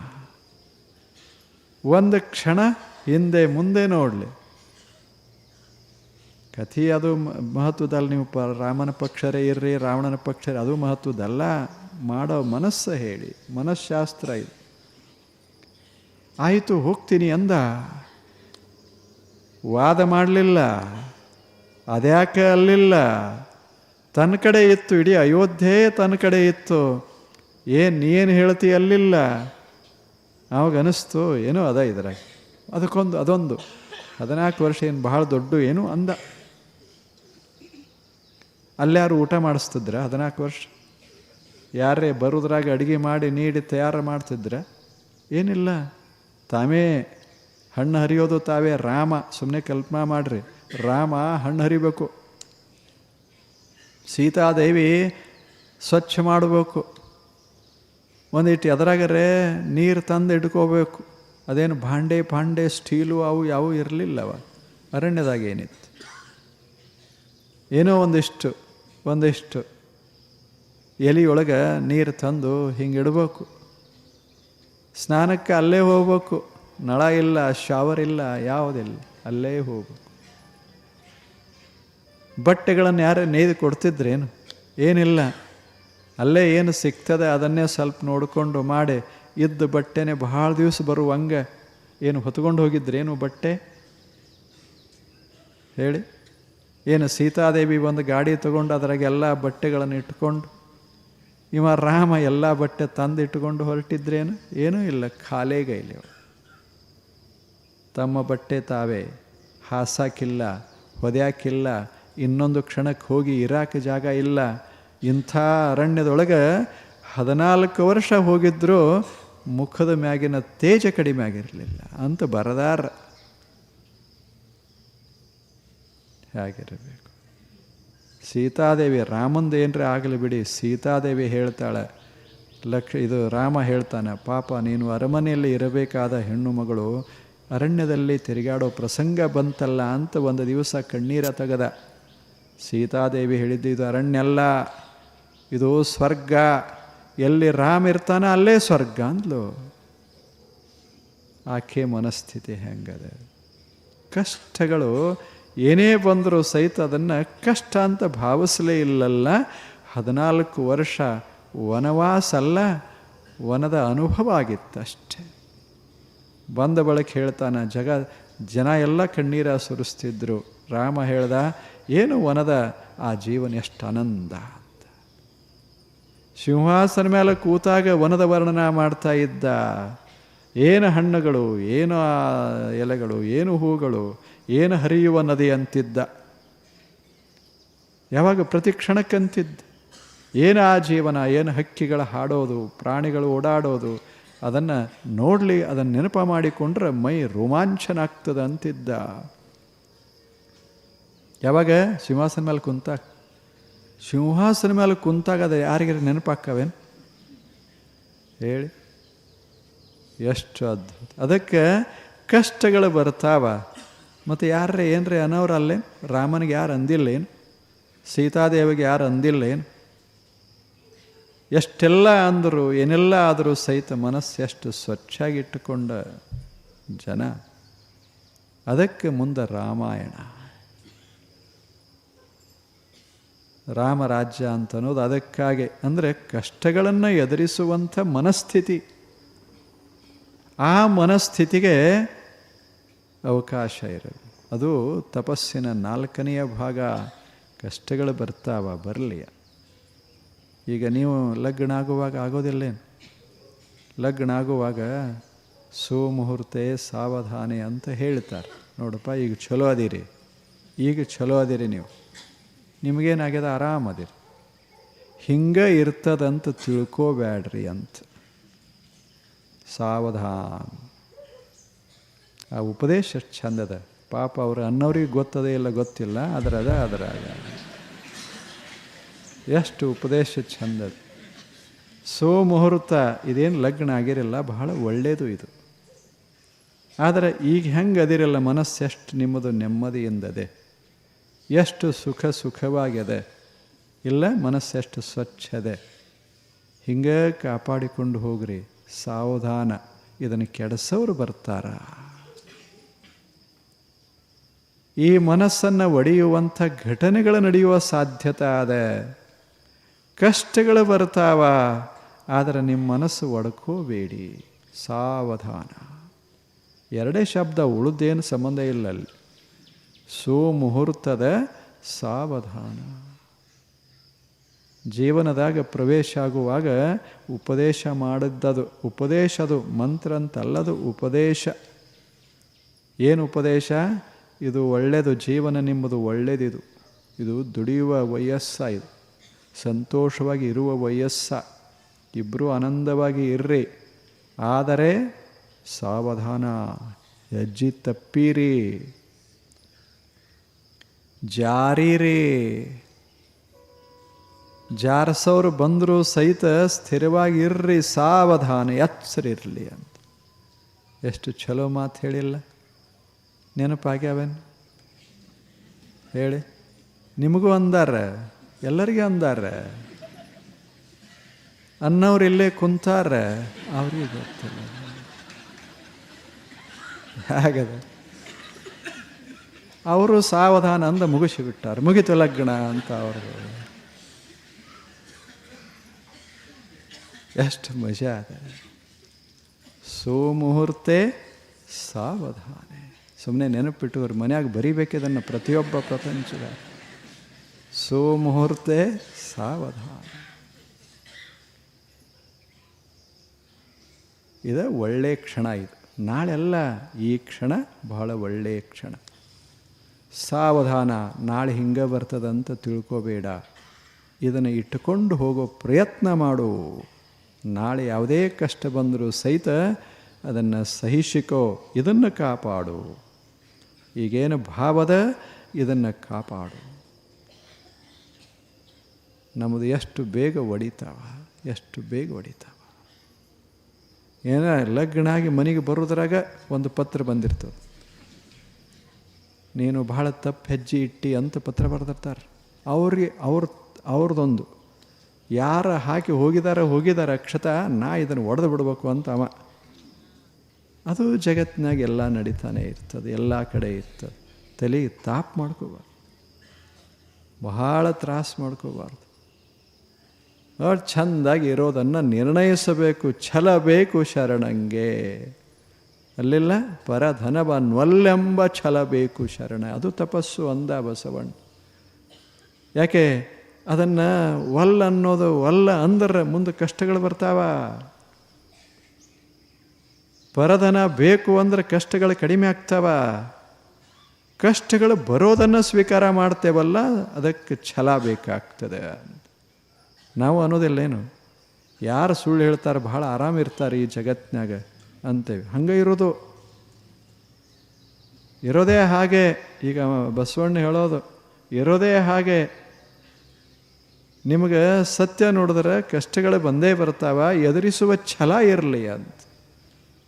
ಒಂದು ಕ್ಷಣ ಹಿಂದೆ ಮುಂದೆ ನೋಡಲಿ. ಕಥೆ ಅದು ಮಹತ್ವದಲ್ಲ. ನೀವು ರಾಮನ ಪಕ್ಷರೇ ಇರ್ರಿ, ರಾವಣನ ಪಕ್ಷರೇ, ಅದು ಮಹತ್ವದಲ್ಲ. ಮಾಡೋ ಮನಸ್ಸು ಹೇಳಿ, ಮನಃಶಾಸ್ತ್ರ ಇದು. ಆಯಿತು ಹೋಗ್ತೀನಿ ಅಂದ, ವಾದ ಮಾಡಲಿಲ್ಲ. ಅದ್ಯಾಕೆ ಅಲ್ಲಿಲ್ಲ, ತನ್ನ ಕಡೆ ಇತ್ತು, ಇಡೀ ಅಯೋಧ್ಯೆ ತನ್ನ ಕಡೆ ಇತ್ತು. ನೀನು ಹೇಳ್ತಿ ಅಲ್ಲಿಲ್ಲ. ಅವಾಗ ಅನಿಸ್ತು ಏನೋ ಅದ ಇದ್ರಾಗ, ಅದೊಂದು 14 ವರ್ಷ ಏನು ಬಹಳ ದೊಡ್ಡ ಏನು ಅಂದ. ಅಲ್ಯಾರು ಊಟ ಮಾಡಿಸ್ತಿದ್ರ 14 ವರ್ಷ? ಯಾರೇ ಬರೋದ್ರಾಗ ಅಡುಗೆ ಮಾಡಿ ನೀಡಿ ತಯಾರು ಮಾಡ್ತಿದ್ರ? ಏನಿಲ್ಲ. ತಾವೇ ಹಣ್ಣು ಹರಿಯೋದು ತಾವೇ. ರಾಮ, ಸುಮ್ಮನೆ ಕಲ್ಪನಾ ಮಾಡ್ರಿ, ರಾಮ ಹಣ್ಣು ಹರಿಬೇಕು, ಸೀತಾದೇವಿ ಸ್ವಚ್ಛ ಮಾಡಬೇಕು, ಒಂದಿಟ್ಟು ಎದುರಾಗರೆ ನೀರು ತಂದು ಇಟ್ಕೋಬೇಕು. ಅದೇನು ಭಾಂಡೆ ಸ್ಟೀಲು ಅವು ಯಾವೂ ಇರಲಿಲ್ಲವ ಅರಣ್ಯದಾಗ. ಏನಿತ್ತು, ಏನೋ ಒಂದಿಷ್ಟು ಎಲೆಯೊಳಗೆ ನೀರು ತಂದು ಹಿಂಗೆ ಇಡಬೇಕು. ಸ್ನಾನಕ್ಕೆ ಅಲ್ಲೇ ಹೋಗ್ಬೇಕು. ನಳ ಇಲ್ಲ, ಶಾವರ್ ಇಲ್ಲ, ಯಾವುದಿಲ್ಲ, ಅಲ್ಲೇ ಹೋಗ್ಬೇಕು. ಬಟ್ಟೆಗಳನ್ನು ಯಾರೇ ನೇಯ್ದು ಕೊಡ್ತಿದ್ರೇನು? ಏನಿಲ್ಲ. ಅಲ್ಲೇ ಏನು ಸಿಗ್ತದೆ ಅದನ್ನೇ ಸ್ವಲ್ಪ ನೋಡಿಕೊಂಡು ಮಾಡಿ ಇದ್ದ ಬಟ್ಟೆನೇ ಭಾಳ ದಿವಸ ಬರುವಂಗೆ ಏನು ಹೊತ್ಕೊಂಡು ಹೋಗಿದ್ರೇನು ಬಟ್ಟೆ ಹೇಳಿ? ಏನು ಸೀತಾದೇವಿ ಒಂದು ಗಾಡಿ ತಗೊಂಡು ಅದರಾಗೆಲ್ಲ ಬಟ್ಟೆಗಳನ್ನು ಇಟ್ಕೊಂಡು ಇವ ರಾಮ ಎಲ್ಲ ಬಟ್ಟೆ ತಂದು ಇಟ್ಕೊಂಡು ಹೊರಟಿದ್ರೇನು? ಏನೂ ಇಲ್ಲ, ಖಾಲೇಗೈಲಿ ಅವಳು. ತಮ್ಮ ಬಟ್ಟೆ ತಾವೇ ಹಾಸಾಕಿಲ್ಲ, ಹೊದ್ಯಾಕಿಲ್ಲ, ಇನ್ನೊಂದು ಕ್ಷಣಕ್ಕೆ ಹೋಗಿ ಇರಾಕ ಜಾಗ ಇಲ್ಲ. ಇಂಥ ಅರಣ್ಯದೊಳಗೆ 14 ವರ್ಷ ಹೋಗಿದ್ದರೂ ಮುಖದ ಮ್ಯಾಗಿನ ತೇಜ ಕಡಿಮೆ ಆಗಿರಲಿಲ್ಲ ಅಂತ ಬರದಾರ. ಹೇಗಿರಬೇಕು? ಸೀತಾದೇವಿ, ರಾಮಂದು ಏನರೇ ಆಗಲಿ ಬಿಡಿ, ಸೀತಾದೇವಿ ಹೇಳ್ತಾಳೆ, ಇದು ರಾಮ ಹೇಳ್ತಾನೆ, ಪಾಪ ನೀನು ಅರಮನೆಯಲ್ಲಿ ಇರಬೇಕಾದ ಹೆಣ್ಣು ಮಗಳು ಅರಣ್ಯದಲ್ಲಿ ತಿರುಗಾಡೋ ಪ್ರಸಂಗ ಬಂತಲ್ಲ ಅಂತ ಒಂದು ದಿವಸ ಕಣ್ಣೀರ ತೆಗೆದ. ಸೀತಾದೇವಿ ಹೇಳಿದ್ದು, ಇದು ಅರಣ್ಯ ಅಲ್ಲ, ಇದು ಸ್ವರ್ಗ, ಎಲ್ಲಿ ರಾಮ ಇರ್ತಾನೆ ಅಲ್ಲೇ ಸ್ವರ್ಗ ಅಂದ್ಲು. ಆಕೆ ಮನಸ್ಥಿತಿ ಹೆಂಗದೆ? ಕಷ್ಟಗಳು ಏನೇ ಬಂದರೂ ಸಹಿತ ಅದನ್ನು ಕಷ್ಟ ಅಂತ ಭಾವಿಸಲೇ ಇಲ್ಲಲ್ಲ. 14 ವರ್ಷ ವನವಾಸ ಅಲ್ಲ, ವನದ ಅನುಭವ ಆಗಿತ್ತಷ್ಟೆ. ಬಂದ ಬಳಿಕ ಹೇಳ್ತಾನೆ, ಜನ ಎಲ್ಲ ಕಣ್ಣೀರ ಸುರಿಸ್ತಿದ್ರು. ರಾಮ ಹೇಳ್ದ, ಏನು ವನದ ಆ ಜೀವನ ಎಷ್ಟು ಆನಂದ ಅಂತ. ಸಿಂಹಾಸನ ಮೇಲೆ ಕೂತಾಗ ವನದ ವರ್ಣನ ಮಾಡ್ತಾ ಇದ್ದ. ಏನು ಹಣ್ಣುಗಳು, ಏನು ಎಲೆಗಳು, ಏನು ಹೂಗಳು, ಏನು ಹರಿಯುವ ನದಿ ಅಂತಿದ್ದ. ಯಾವಾಗ ಪ್ರತಿ ಕ್ಷಣಕ್ಕಂತಿದ್ದ. ಏನು ಆ ಜೀವನ, ಏನು ಹಕ್ಕಿಗಳ ಹಾಡೋದು, ಪ್ರಾಣಿಗಳು ಓಡಾಡೋದು, ಅದನ್ನು ನೋಡಲಿ, ಅದನ್ನು ನೆನಪ ಮಾಡಿಕೊಂಡ್ರೆ ಮೈ ರೋಮಾಂಚನ ಆಗ್ತದೆ ಅಂತಿದ್ದ. ಯಾವಾಗ ಸಿಂಹಾಸನ ಮೇಲೆ ಕುಂತಾಗ, ಸಿಂಹಾಸನ ಮೇಲೆ ಕುಂತಾಗ ಅದು ಯಾರಿಗಾರ ನೆನಪಾಕ್ಕವೇನು ಹೇಳಿ? ಎಷ್ಟು ಅದ್ಭುತ. ಅದಕ್ಕೆ ಕಷ್ಟಗಳು ಬರ್ತಾವ. ಮತ್ತು ಯಾರೇ ಏನರೇ ಅನ್ನೋರು ಅಲ್ಲೇನು? ರಾಮನಿಗೆ ಯಾರು ಅಂದಿಲ್ಲೇನು? ಸೀತಾದೇವಿಗೆ ಯಾರು ಅಂದಿಲ್ಲೇನು? ಎಷ್ಟೆಲ್ಲ ಅಂದರು, ಏನೆಲ್ಲ ಆದರೂ ಸಹಿತ ಮನಸ್ಸು ಎಷ್ಟು ಸ್ವಚ್ಛಾಗಿಟ್ಟುಕೊಂಡ ಜನ. ಅದಕ್ಕೆ ಮುಂದೆ ರಾಮಾಯಣ, ರಾಮರಾಜ್ಯ ಅಂತ ಅನ್ನೋದು ಅದಕ್ಕಾಗಿ. ಅಂದರೆ ಕಷ್ಟಗಳನ್ನು ಎದುರಿಸುವಂಥ ಮನಸ್ಥಿತಿ. ಆ ಮನಸ್ಥಿತಿಗೆ ಅವಕಾಶ ಇರೋದು. ಅದು ತಪಸ್ಸಿನ 4ನೆಯ ಭಾಗ. ಕಷ್ಟಗಳು ಬರ್ತಾವ, ಬರಲಿ. ಈಗ ನೀವು ಲಗ್ನ ಆಗುವಾಗ ಆಗೋದಿಲ್ಲೇನು? ಲಗ್ನ ಆಗುವಾಗ ಸುಮುಹೂರ್ತೆ ಸಾವಧಾನೆ ಅಂತ ಹೇಳ್ತಾರೆ. ನೋಡಪ್ಪ, ಈಗ ಚಲೋ ಅದಿರಿ, ಈಗ ಚಲೋ ಅದಿರಿ, ನೀವು ನಿಮಗೇನಾಗ್ಯದ, ಆರಾಮದಿರಿ, ಹಿಂಗೆ ಇರ್ತದಂತ ತಿಳ್ಕೋಬೇಡ್ರಿ ಅಂತ. ಸಾವಧಾನ. ಆ ಉಪದೇಶ ಚಂದದ. ಪಾಪ ಅವರು ಅನ್ನೋರಿಗೆ ಗೊತ್ತದೇ ಇಲ್ಲ, ಗೊತ್ತಿಲ್ಲ, ಅದರಾಗ ಎಷ್ಟು ಉಪದೇಶ ಚಂದದ. ಸೋಮುಹೂರ್ತ ಇದೇನು ಲಗ್ನ ಆಗಿರಲ್ಲ, ಬಹಳ ಒಳ್ಳೆಯದು ಇದು. ಆದರೆ ಈಗ ಹೆಂಗೆ ಅದಿರಲ್ಲ, ಮನಸ್ಸು ಎಷ್ಟು ನಿಮ್ಮದು ನೆಮ್ಮದಿಯಿಂದದೆ, ಎಷ್ಟು ಸುಖವಾಗ್ಯದೆ ಇಲ್ಲ, ಮನಸ್ಸು ಎಷ್ಟು ಸ್ವಚ್ಛದೆ. ಹಿಂಗೆ ಕಾಪಾಡಿಕೊಂಡು ಹೋಗ್ರಿ. ಸಾವಧಾನ. ಇದನ್ನು ಕೆಡಿಸೋರು ಬರ್ತಾರ. ಈ ಮನಸ್ಸನ್ನು ಒಡೆಯುವಂಥ ಘಟನೆಗಳು ನಡೆಯುವ ಸಾಧ್ಯತೆ ಅದೆ. ಕಷ್ಟಗಳು ಬರ್ತಾವ, ಆದರೆ ನಿಮ್ಮ ಮನಸ್ಸು ಒಡ್ಕೋಬೇಡಿ. ಸಾವಧಾನ. ಎರಡೇ ಶಬ್ದ, ಉಳಿದೇನು ಸಂಬಂಧ ಇಲ್ಲ ಅಲ್ಲಿ. ಸುಮುಹೂರ್ತದ ಸಾವಧಾನ. ಜೀವನದಾಗ ಪ್ರವೇಶ ಆಗುವಾಗ ಉಪದೇಶ ಮಾಡಿದ್ದದು. ಉಪದೇಶದು ಮಂತ್ರ ಅಂತಲ್ಲದು, ಉಪದೇಶ. ಏನು ಉಪದೇಶ? ಇದು ಒಳ್ಳೆಯದು, ಜೀವನ ನಿಮ್ಮದು ಒಳ್ಳೆಯದಿದು, ಇದು ದುಡಿಯುವ ವಯಸ್ಸ, ಇದು ಸಂತೋಷವಾಗಿ ಇರುವ ವಯಸ್ಸ, ಇಬ್ಬರೂ ಆನಂದವಾಗಿ ಇರ್ರಿ. ಆದರೆ ಸಾವಧಾನ, ಹೆಜ್ಜೆ ತಪ್ಪಿರಿ, ಜಾರಿರಿ. ಜಾರಸೋರು ಬಂದರೂ ಸಹಿತ ಸ್ಥಿರವಾಗಿ ಇರ್ರಿ, ಸಾವಧಾನ, ಎಚ್ಚರಿರಲಿ ಅಂತ. ಎಷ್ಟು ಚಲೋ ಮಾತು ಹೇಳಿಲ್ಲ? ನೆನಪಾಗ್ಯಾವೇನು ಹೇಳಿ? ನಿಮಗೂ ಅಂದಾರ, ಎಲ್ಲರಿಗೂ ಅಂದಾರ. ಅನ್ನೋರು ಇಲ್ಲೇ ಕುಂತಾರ, ಅವ್ರಿಗೆ ಗೊತ್ತಿಲ್ಲ ಹಾಗದ. ಅವರು ಸಾವಧಾನ ಅಂದ ಮುಗಿಸಿಬಿಟ್ಟಾರ, ಮುಗಿತು ಲಗ್ನ ಅಂತ. ಅವರು ಎಷ್ಟು ಮಜಾ ಅದ. ಸುಮುಹೂರ್ತೆ ಸಾವಧಾನೆ. ಸುಮ್ಮನೆ ನೆನಪಿಟ್ಟುವರು, ಮನ್ಯಾಗ ಬರಿಬೇಕಿದನ್ನು ಪ್ರತಿಯೊಬ್ಬ ಪ್ರಪಂಚದ. ಸುಮುಹೂರ್ತೆ ಸಾವಧಾನ. ಇದು ಒಳ್ಳೆಯ ಕ್ಷಣ. ಇದು ನಾಳೆಲ್ಲ, ಈ ಕ್ಷಣ ಬಹಳ ಒಳ್ಳೆಯ ಕ್ಷಣ. ಸಾವಧಾನ, ನಾಳೆ ಹಿಂಗೆ ಬರ್ತದಂತ ತಿಳ್ಕೋಬೇಡ. ಇದನ್ನು ಇಟ್ಟುಕೊಂಡು ಹೋಗೋ ಪ್ರಯತ್ನ ಮಾಡು. ನಾಳೆ ಯಾವುದೇ ಕಷ್ಟ ಬಂದರೂ ಸಹಿತ ಅದನ್ನು ಸಹಿಸಿಕೋ, ಇದನ್ನು ಕಾಪಾಡು. ಈಗೇನು ಭಾವದ ಇದನ್ನು ಕಾಪಾಡು. ನಮ್ಮದು ಎಷ್ಟು ಬೇಗ ಒಡಿತಾವ, ಎಷ್ಟು ಬೇಗ ಒಡಿತಾವ. ಏನೋ ಲಗ್ನ ಆಗಿ ಮನೆಗೆ ಬರೋದ್ರಾಗ ಒಂದು ಪತ್ರ ಬಂದಿರ್ತದೆ, ನೀನು ಭಾಳ ತಪ್ಪು ಹೆಜ್ಜೆ ಇಟ್ಟಿ ಅಂತ ಪತ್ರ ಬರೆದಿರ್ತಾರೆ. ಅವ್ರದ್ದೊಂದು ಯಾರ ಹಾಕಿ ಹೋಗಿದ್ದಾರೆ ಅಕ್ಷತ, ನಾ ಇದನ್ನು ಒಡೆದು ಬಿಡ್ಬೇಕು ಅಂತ ಅವ. ಅದು ಜಗತ್ತಿನಾಗ ಎಲ್ಲ ನಡೀತಾನೆ ಇರ್ತದೆ, ಎಲ್ಲ ಕಡೆ ಇರ್ತದೆ. ತಲೆ ತಾಪ್ ಮಾಡ್ಕೋಬಾರ್ದು, ಬಹಳ ತ್ರಾಸು ಮಾಡ್ಕೋಬಾರ್ದು. ಅವ್ರು ಚೆಂದಾಗಿ ಇರೋದನ್ನು ನಿರ್ಣಯಿಸಬೇಕು. ಛಲ ಬೇಕು ಶರಣಂಗೆ. ಅಲ್ಲಿಲ್ಲ, ಪರಧನವನ್ವಲ್ಲೆಂಬ ಛಲ ಬೇಕು ಶರಣ. ಅದು ತಪಸ್ಸು ಅಂದ ಬಸವಣ್ಣ. ಯಾಕೆ ಅದನ್ನು ಒಲ್ಲ ಅನ್ನೋದು, ಒಲ್ಲ ಅಂದ್ರೆ ಮುಂದೆ ಕಷ್ಟಗಳು ಬರ್ತಾವ. ಪರಧನ ಬೇಕು ಅಂದ್ರೆ ಕಷ್ಟಗಳು ಕಡಿಮೆ ಆಗ್ತಾವ. ಕಷ್ಟಗಳು ಬರೋದನ್ನು ಸ್ವೀಕಾರ ಮಾಡ್ತೇವಲ್ಲ, ಅದಕ್ಕೆ ಛಲ ಬೇಕಾಗ್ತದೆ. ನಾವು ಅನ್ನೋದಿಲ್ಲೇನು, ಯಾರು ಸುಳ್ಳು ಹೇಳ್ತಾರೆ ಬಹಳ ಆರಾಮಿರ್ತಾರೆ ಈ ಜಗತ್ತಿನಾಗ ಅಂತೇವೆ. ಹಂಗೆ ಇರೋದೇ ಹಾಗೆ. ಈಗ ಬಸವಣ್ಣ ಹೇಳೋದು ಇರೋದೇ ಹಾಗೆ. ನಿಮಗೆ ಸತ್ಯ ನೋಡಿದ್ರೆ ಕಷ್ಟಗಳು ಬಂದೇ ಬರ್ತಾವ, ಎದುರಿಸುವ ಛಲ ಇರಲಿ ಅಂತ.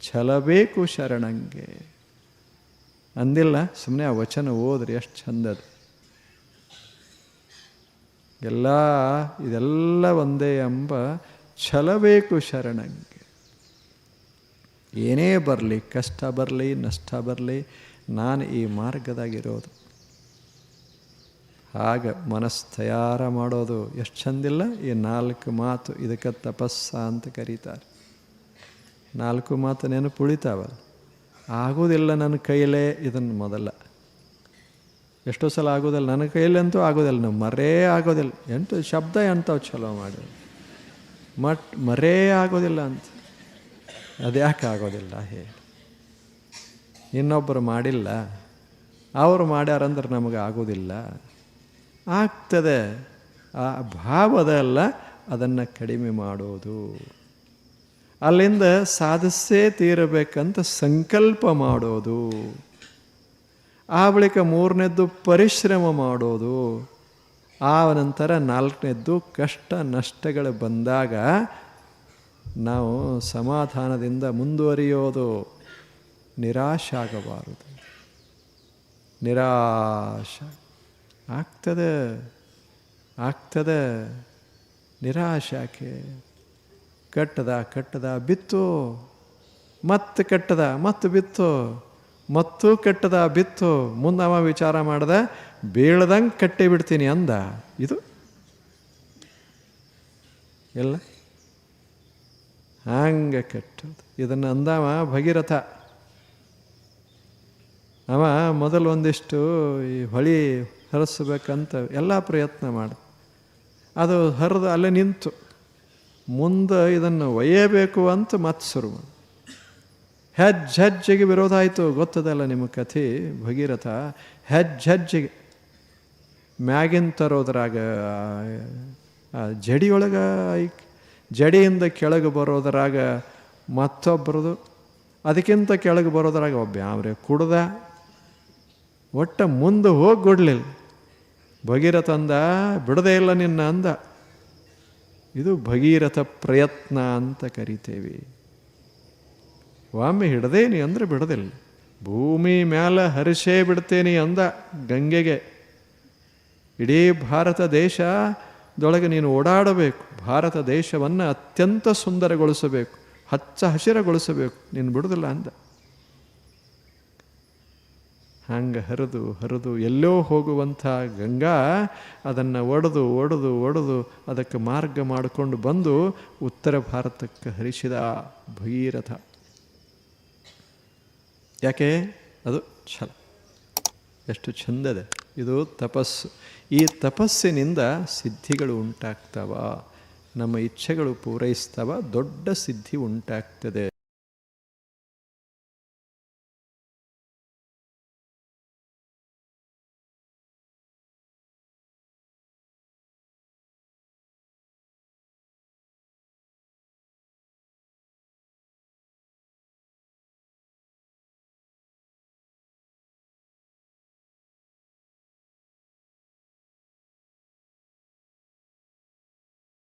ಛಲ ಬೇಕು ಶರಣಂಗೆ ಅಂದಿಲ್ಲ, ಸುಮ್ಮನೆ ಆ ವಚನ ಓದ್ರಿ ಎಷ್ಟು ಚಂದದು. ಇದೆಲ್ಲ ಒಂದೇ ಎಂಬ ಛಲ ಬೇಕು ಶರಣಂಗೆ. ಏನೇ ಬರಲಿ, ಕಷ್ಟ ಬರಲಿ, ನಷ್ಟ ಬರಲಿ, ನಾನು ಈ ಮಾರ್ಗದಾಗಿರೋದು. ಆಗ ಮನಸ್ಸು ತಯಾರ ಮಾಡೋದು ಎಷ್ಟು ಚಂದಿಲ್ಲ. ಈ 4 ಮಾತು, ಇದಕ್ಕೆ ತಪಸ್ಸ ಅಂತ ಕರೀತಾರೆ. 4 ಮಾತು ನೆನಪು ಉಳಿತಾವಲ್ಲ. ಆಗೋದಿಲ್ಲ ನನ್ನ ಕೈಲೇ, ಇದನ್ನು ಮೊದಲ ಎಷ್ಟೋ ಸಲ ಆಗೋದಿಲ್ಲ, ನನ್ನ ಕೈಲಂತೂ ಆಗೋದಿಲ್ಲ. ನಾವು ಮರೇ ಆಗೋದಿಲ್ಲ. ಎಂಟು ಶಬ್ದ ಎಂಥವು ಚಲೋ ಮಾಡಿ ಮರೇ ಆಗೋದಿಲ್ಲ ಅಂತ. ಅದ್ಯಾಕೆ ಆಗೋದಿಲ್ಲ ಹೇಳಿ? ಇನ್ನೊಬ್ಬರು ಮಾಡಿಲ್ಲ, ಅವರು ಮಾಡ್ಯಾರಂದ್ರೆ ನಮಗೆ ಆಗೋದಿಲ್ಲ. ಆಗ್ತದೆ. ಆ ಭಾವದಲ್ಲ, ಅದನ್ನು ಕಡಿಮೆ ಮಾಡೋದು. ಅಲ್ಲಿಂದ ಸಾಧಿಸೇ ತೀರಬೇಕಂತ ಸಂಕಲ್ಪ ಮಾಡೋದು. ಆ ಬಳಿಕ 3ನೇದ್ದು ಪರಿಶ್ರಮ ಮಾಡೋದು. ಆ ನಂತರ 4ನೇದ್ದು ಕಷ್ಟ ನಷ್ಟಗಳು ಬಂದಾಗ ನಾವು ಸಮಾಧಾನದಿಂದ ಮುಂದುವರಿಯೋದು. ನಿರಾಶೆ ಆಗಬಾರದು. ನಿರಾಶೆ ಆಗ್ತದೆ. ನಿರಾಶೆ ಯಾಕೆ? ಕಟ್ಟದ ಬಿತ್ತು, ಮತ್ತೆ ಕಟ್ಟದ, ಮತ್ತು ಬಿತ್ತು, ಮತ್ತು ಕಟ್ಟದ ಬಿತ್ತು. ಮುಂದೆ ಅವ ವಿಚಾರ ಮಾಡ್ದೆ, ಬೀಳ್ದಂಗೆ ಕಟ್ಟಿ ಬಿಡ್ತೀನಿ ಅಂದ. ಇದು ಎಲ್ಲ ಹಂಗೆ ಕೆಟ್ಟದು. ಇದನ್ನು ಅಂದವ ಭಗೀರಥ. ಅವ ಮೊದಲು ಒಂದಿಷ್ಟು ಈ ಹೊಳಿ ಹರಿಸ್ಬೇಕಂತ ಎಲ್ಲ ಪ್ರಯತ್ನ ಮಾಡ. ಅದು ಹರಿದು ಅಲ್ಲೇ ನಿಂತು, ಮುಂದೆ ಇದನ್ನು ಒಯ್ಯಬೇಕು ಅಂತ ಮತ್ತೆ ಶುರು ಮಾಡಿ. ಹೆಜ್ಜೆಗೆ ವಿರೋಧ ಆಯಿತು. ಗೊತ್ತದಲ್ಲ ನಿಮ್ಮ ಕಥೆ. ಭಗೀರಥ ಹೆಜ್ಜೆಗೆ ಮ್ಯಾಗಿನ ತರೋದ್ರಾಗ, ಜಡಿಯೊಳಗೆ ಜಡಿಯಿಂದ ಕೆಳಗೆ ಬರೋದ್ರಾಗ ಮತ್ತೊಬ್ಬರದು, ಅದಕ್ಕಿಂತ ಕೆಳಗೆ ಬರೋದ್ರಾಗ ಒಬ್ಬ ಯಾವ್ರೆ ಕುಡ್ದ. ಒಟ್ಟು ಮುಂದೆ ಹೋಗಿ ಕೊಡಲಿಲ್ಲ. ಭಗೀರಥ ಅಂದ, ಬಿಡದೇ ಇಲ್ಲ ನಿನ್ನ ಅಂದ. ಇದು ಭಗೀರಥ ಪ್ರಯತ್ನ ಅಂತ ಕರಿತೇವೆ. ಒಮ್ಮೆ ಹಿಡ್ದೇನಿ ಅಂದರೆ ಬಿಡೋದಿಲ್ಲ. ಭೂಮಿ ಮ್ಯಾಲೆ ಹರಿಸೇ ಬಿಡ್ತೇನೆ ಅಂದ ಗಂಗೆಗೆ. ಇಡೀ ಭಾರತ ದೇಶದೊಳಗೆ ನೀನು ಓಡಾಡಬೇಕು. ಭಾರತ ದೇಶವನ್ನು ಅತ್ಯಂತ ಸುಂದರಗೊಳಿಸಬೇಕು, ಹಚ್ಚ ಹಸಿರಗೊಳಿಸಬೇಕು, ನೀನು ಬಿಡೋದಿಲ್ಲ ಅಂದ. ಹಂಗೆ ಹರಿದು ಎಲ್ಲೋ ಹೋಗುವಂಥ ಗಂಗಾ ಅದನ್ನು ಒಡೆದು ಅದಕ್ಕೆ ಮಾರ್ಗ ಮಾಡಿಕೊಂಡು ಬಂದು ಉತ್ತರ ಭಾರತಕ್ಕೆ ಹರಿಸಿದ ಭಗೀರಥ. ಯಾಕೆ? ಅದು ಛಲ. ಎಷ್ಟು ಚಂದದೆ ಇದು ತಪಸ್ಸು. ಈ ತಪಸ್ಸಿನಿಂದ ಸಿದ್ಧಿಗಳು ಉಂಟಾಗ್ತವ, ನಮ್ಮ ಇಚ್ಛೆಗಳು ಪೂರೈಸ್ತವ, ದೊಡ್ಡ ಸಿದ್ಧಿ ಉಂಟಾಗ್ತದೆ.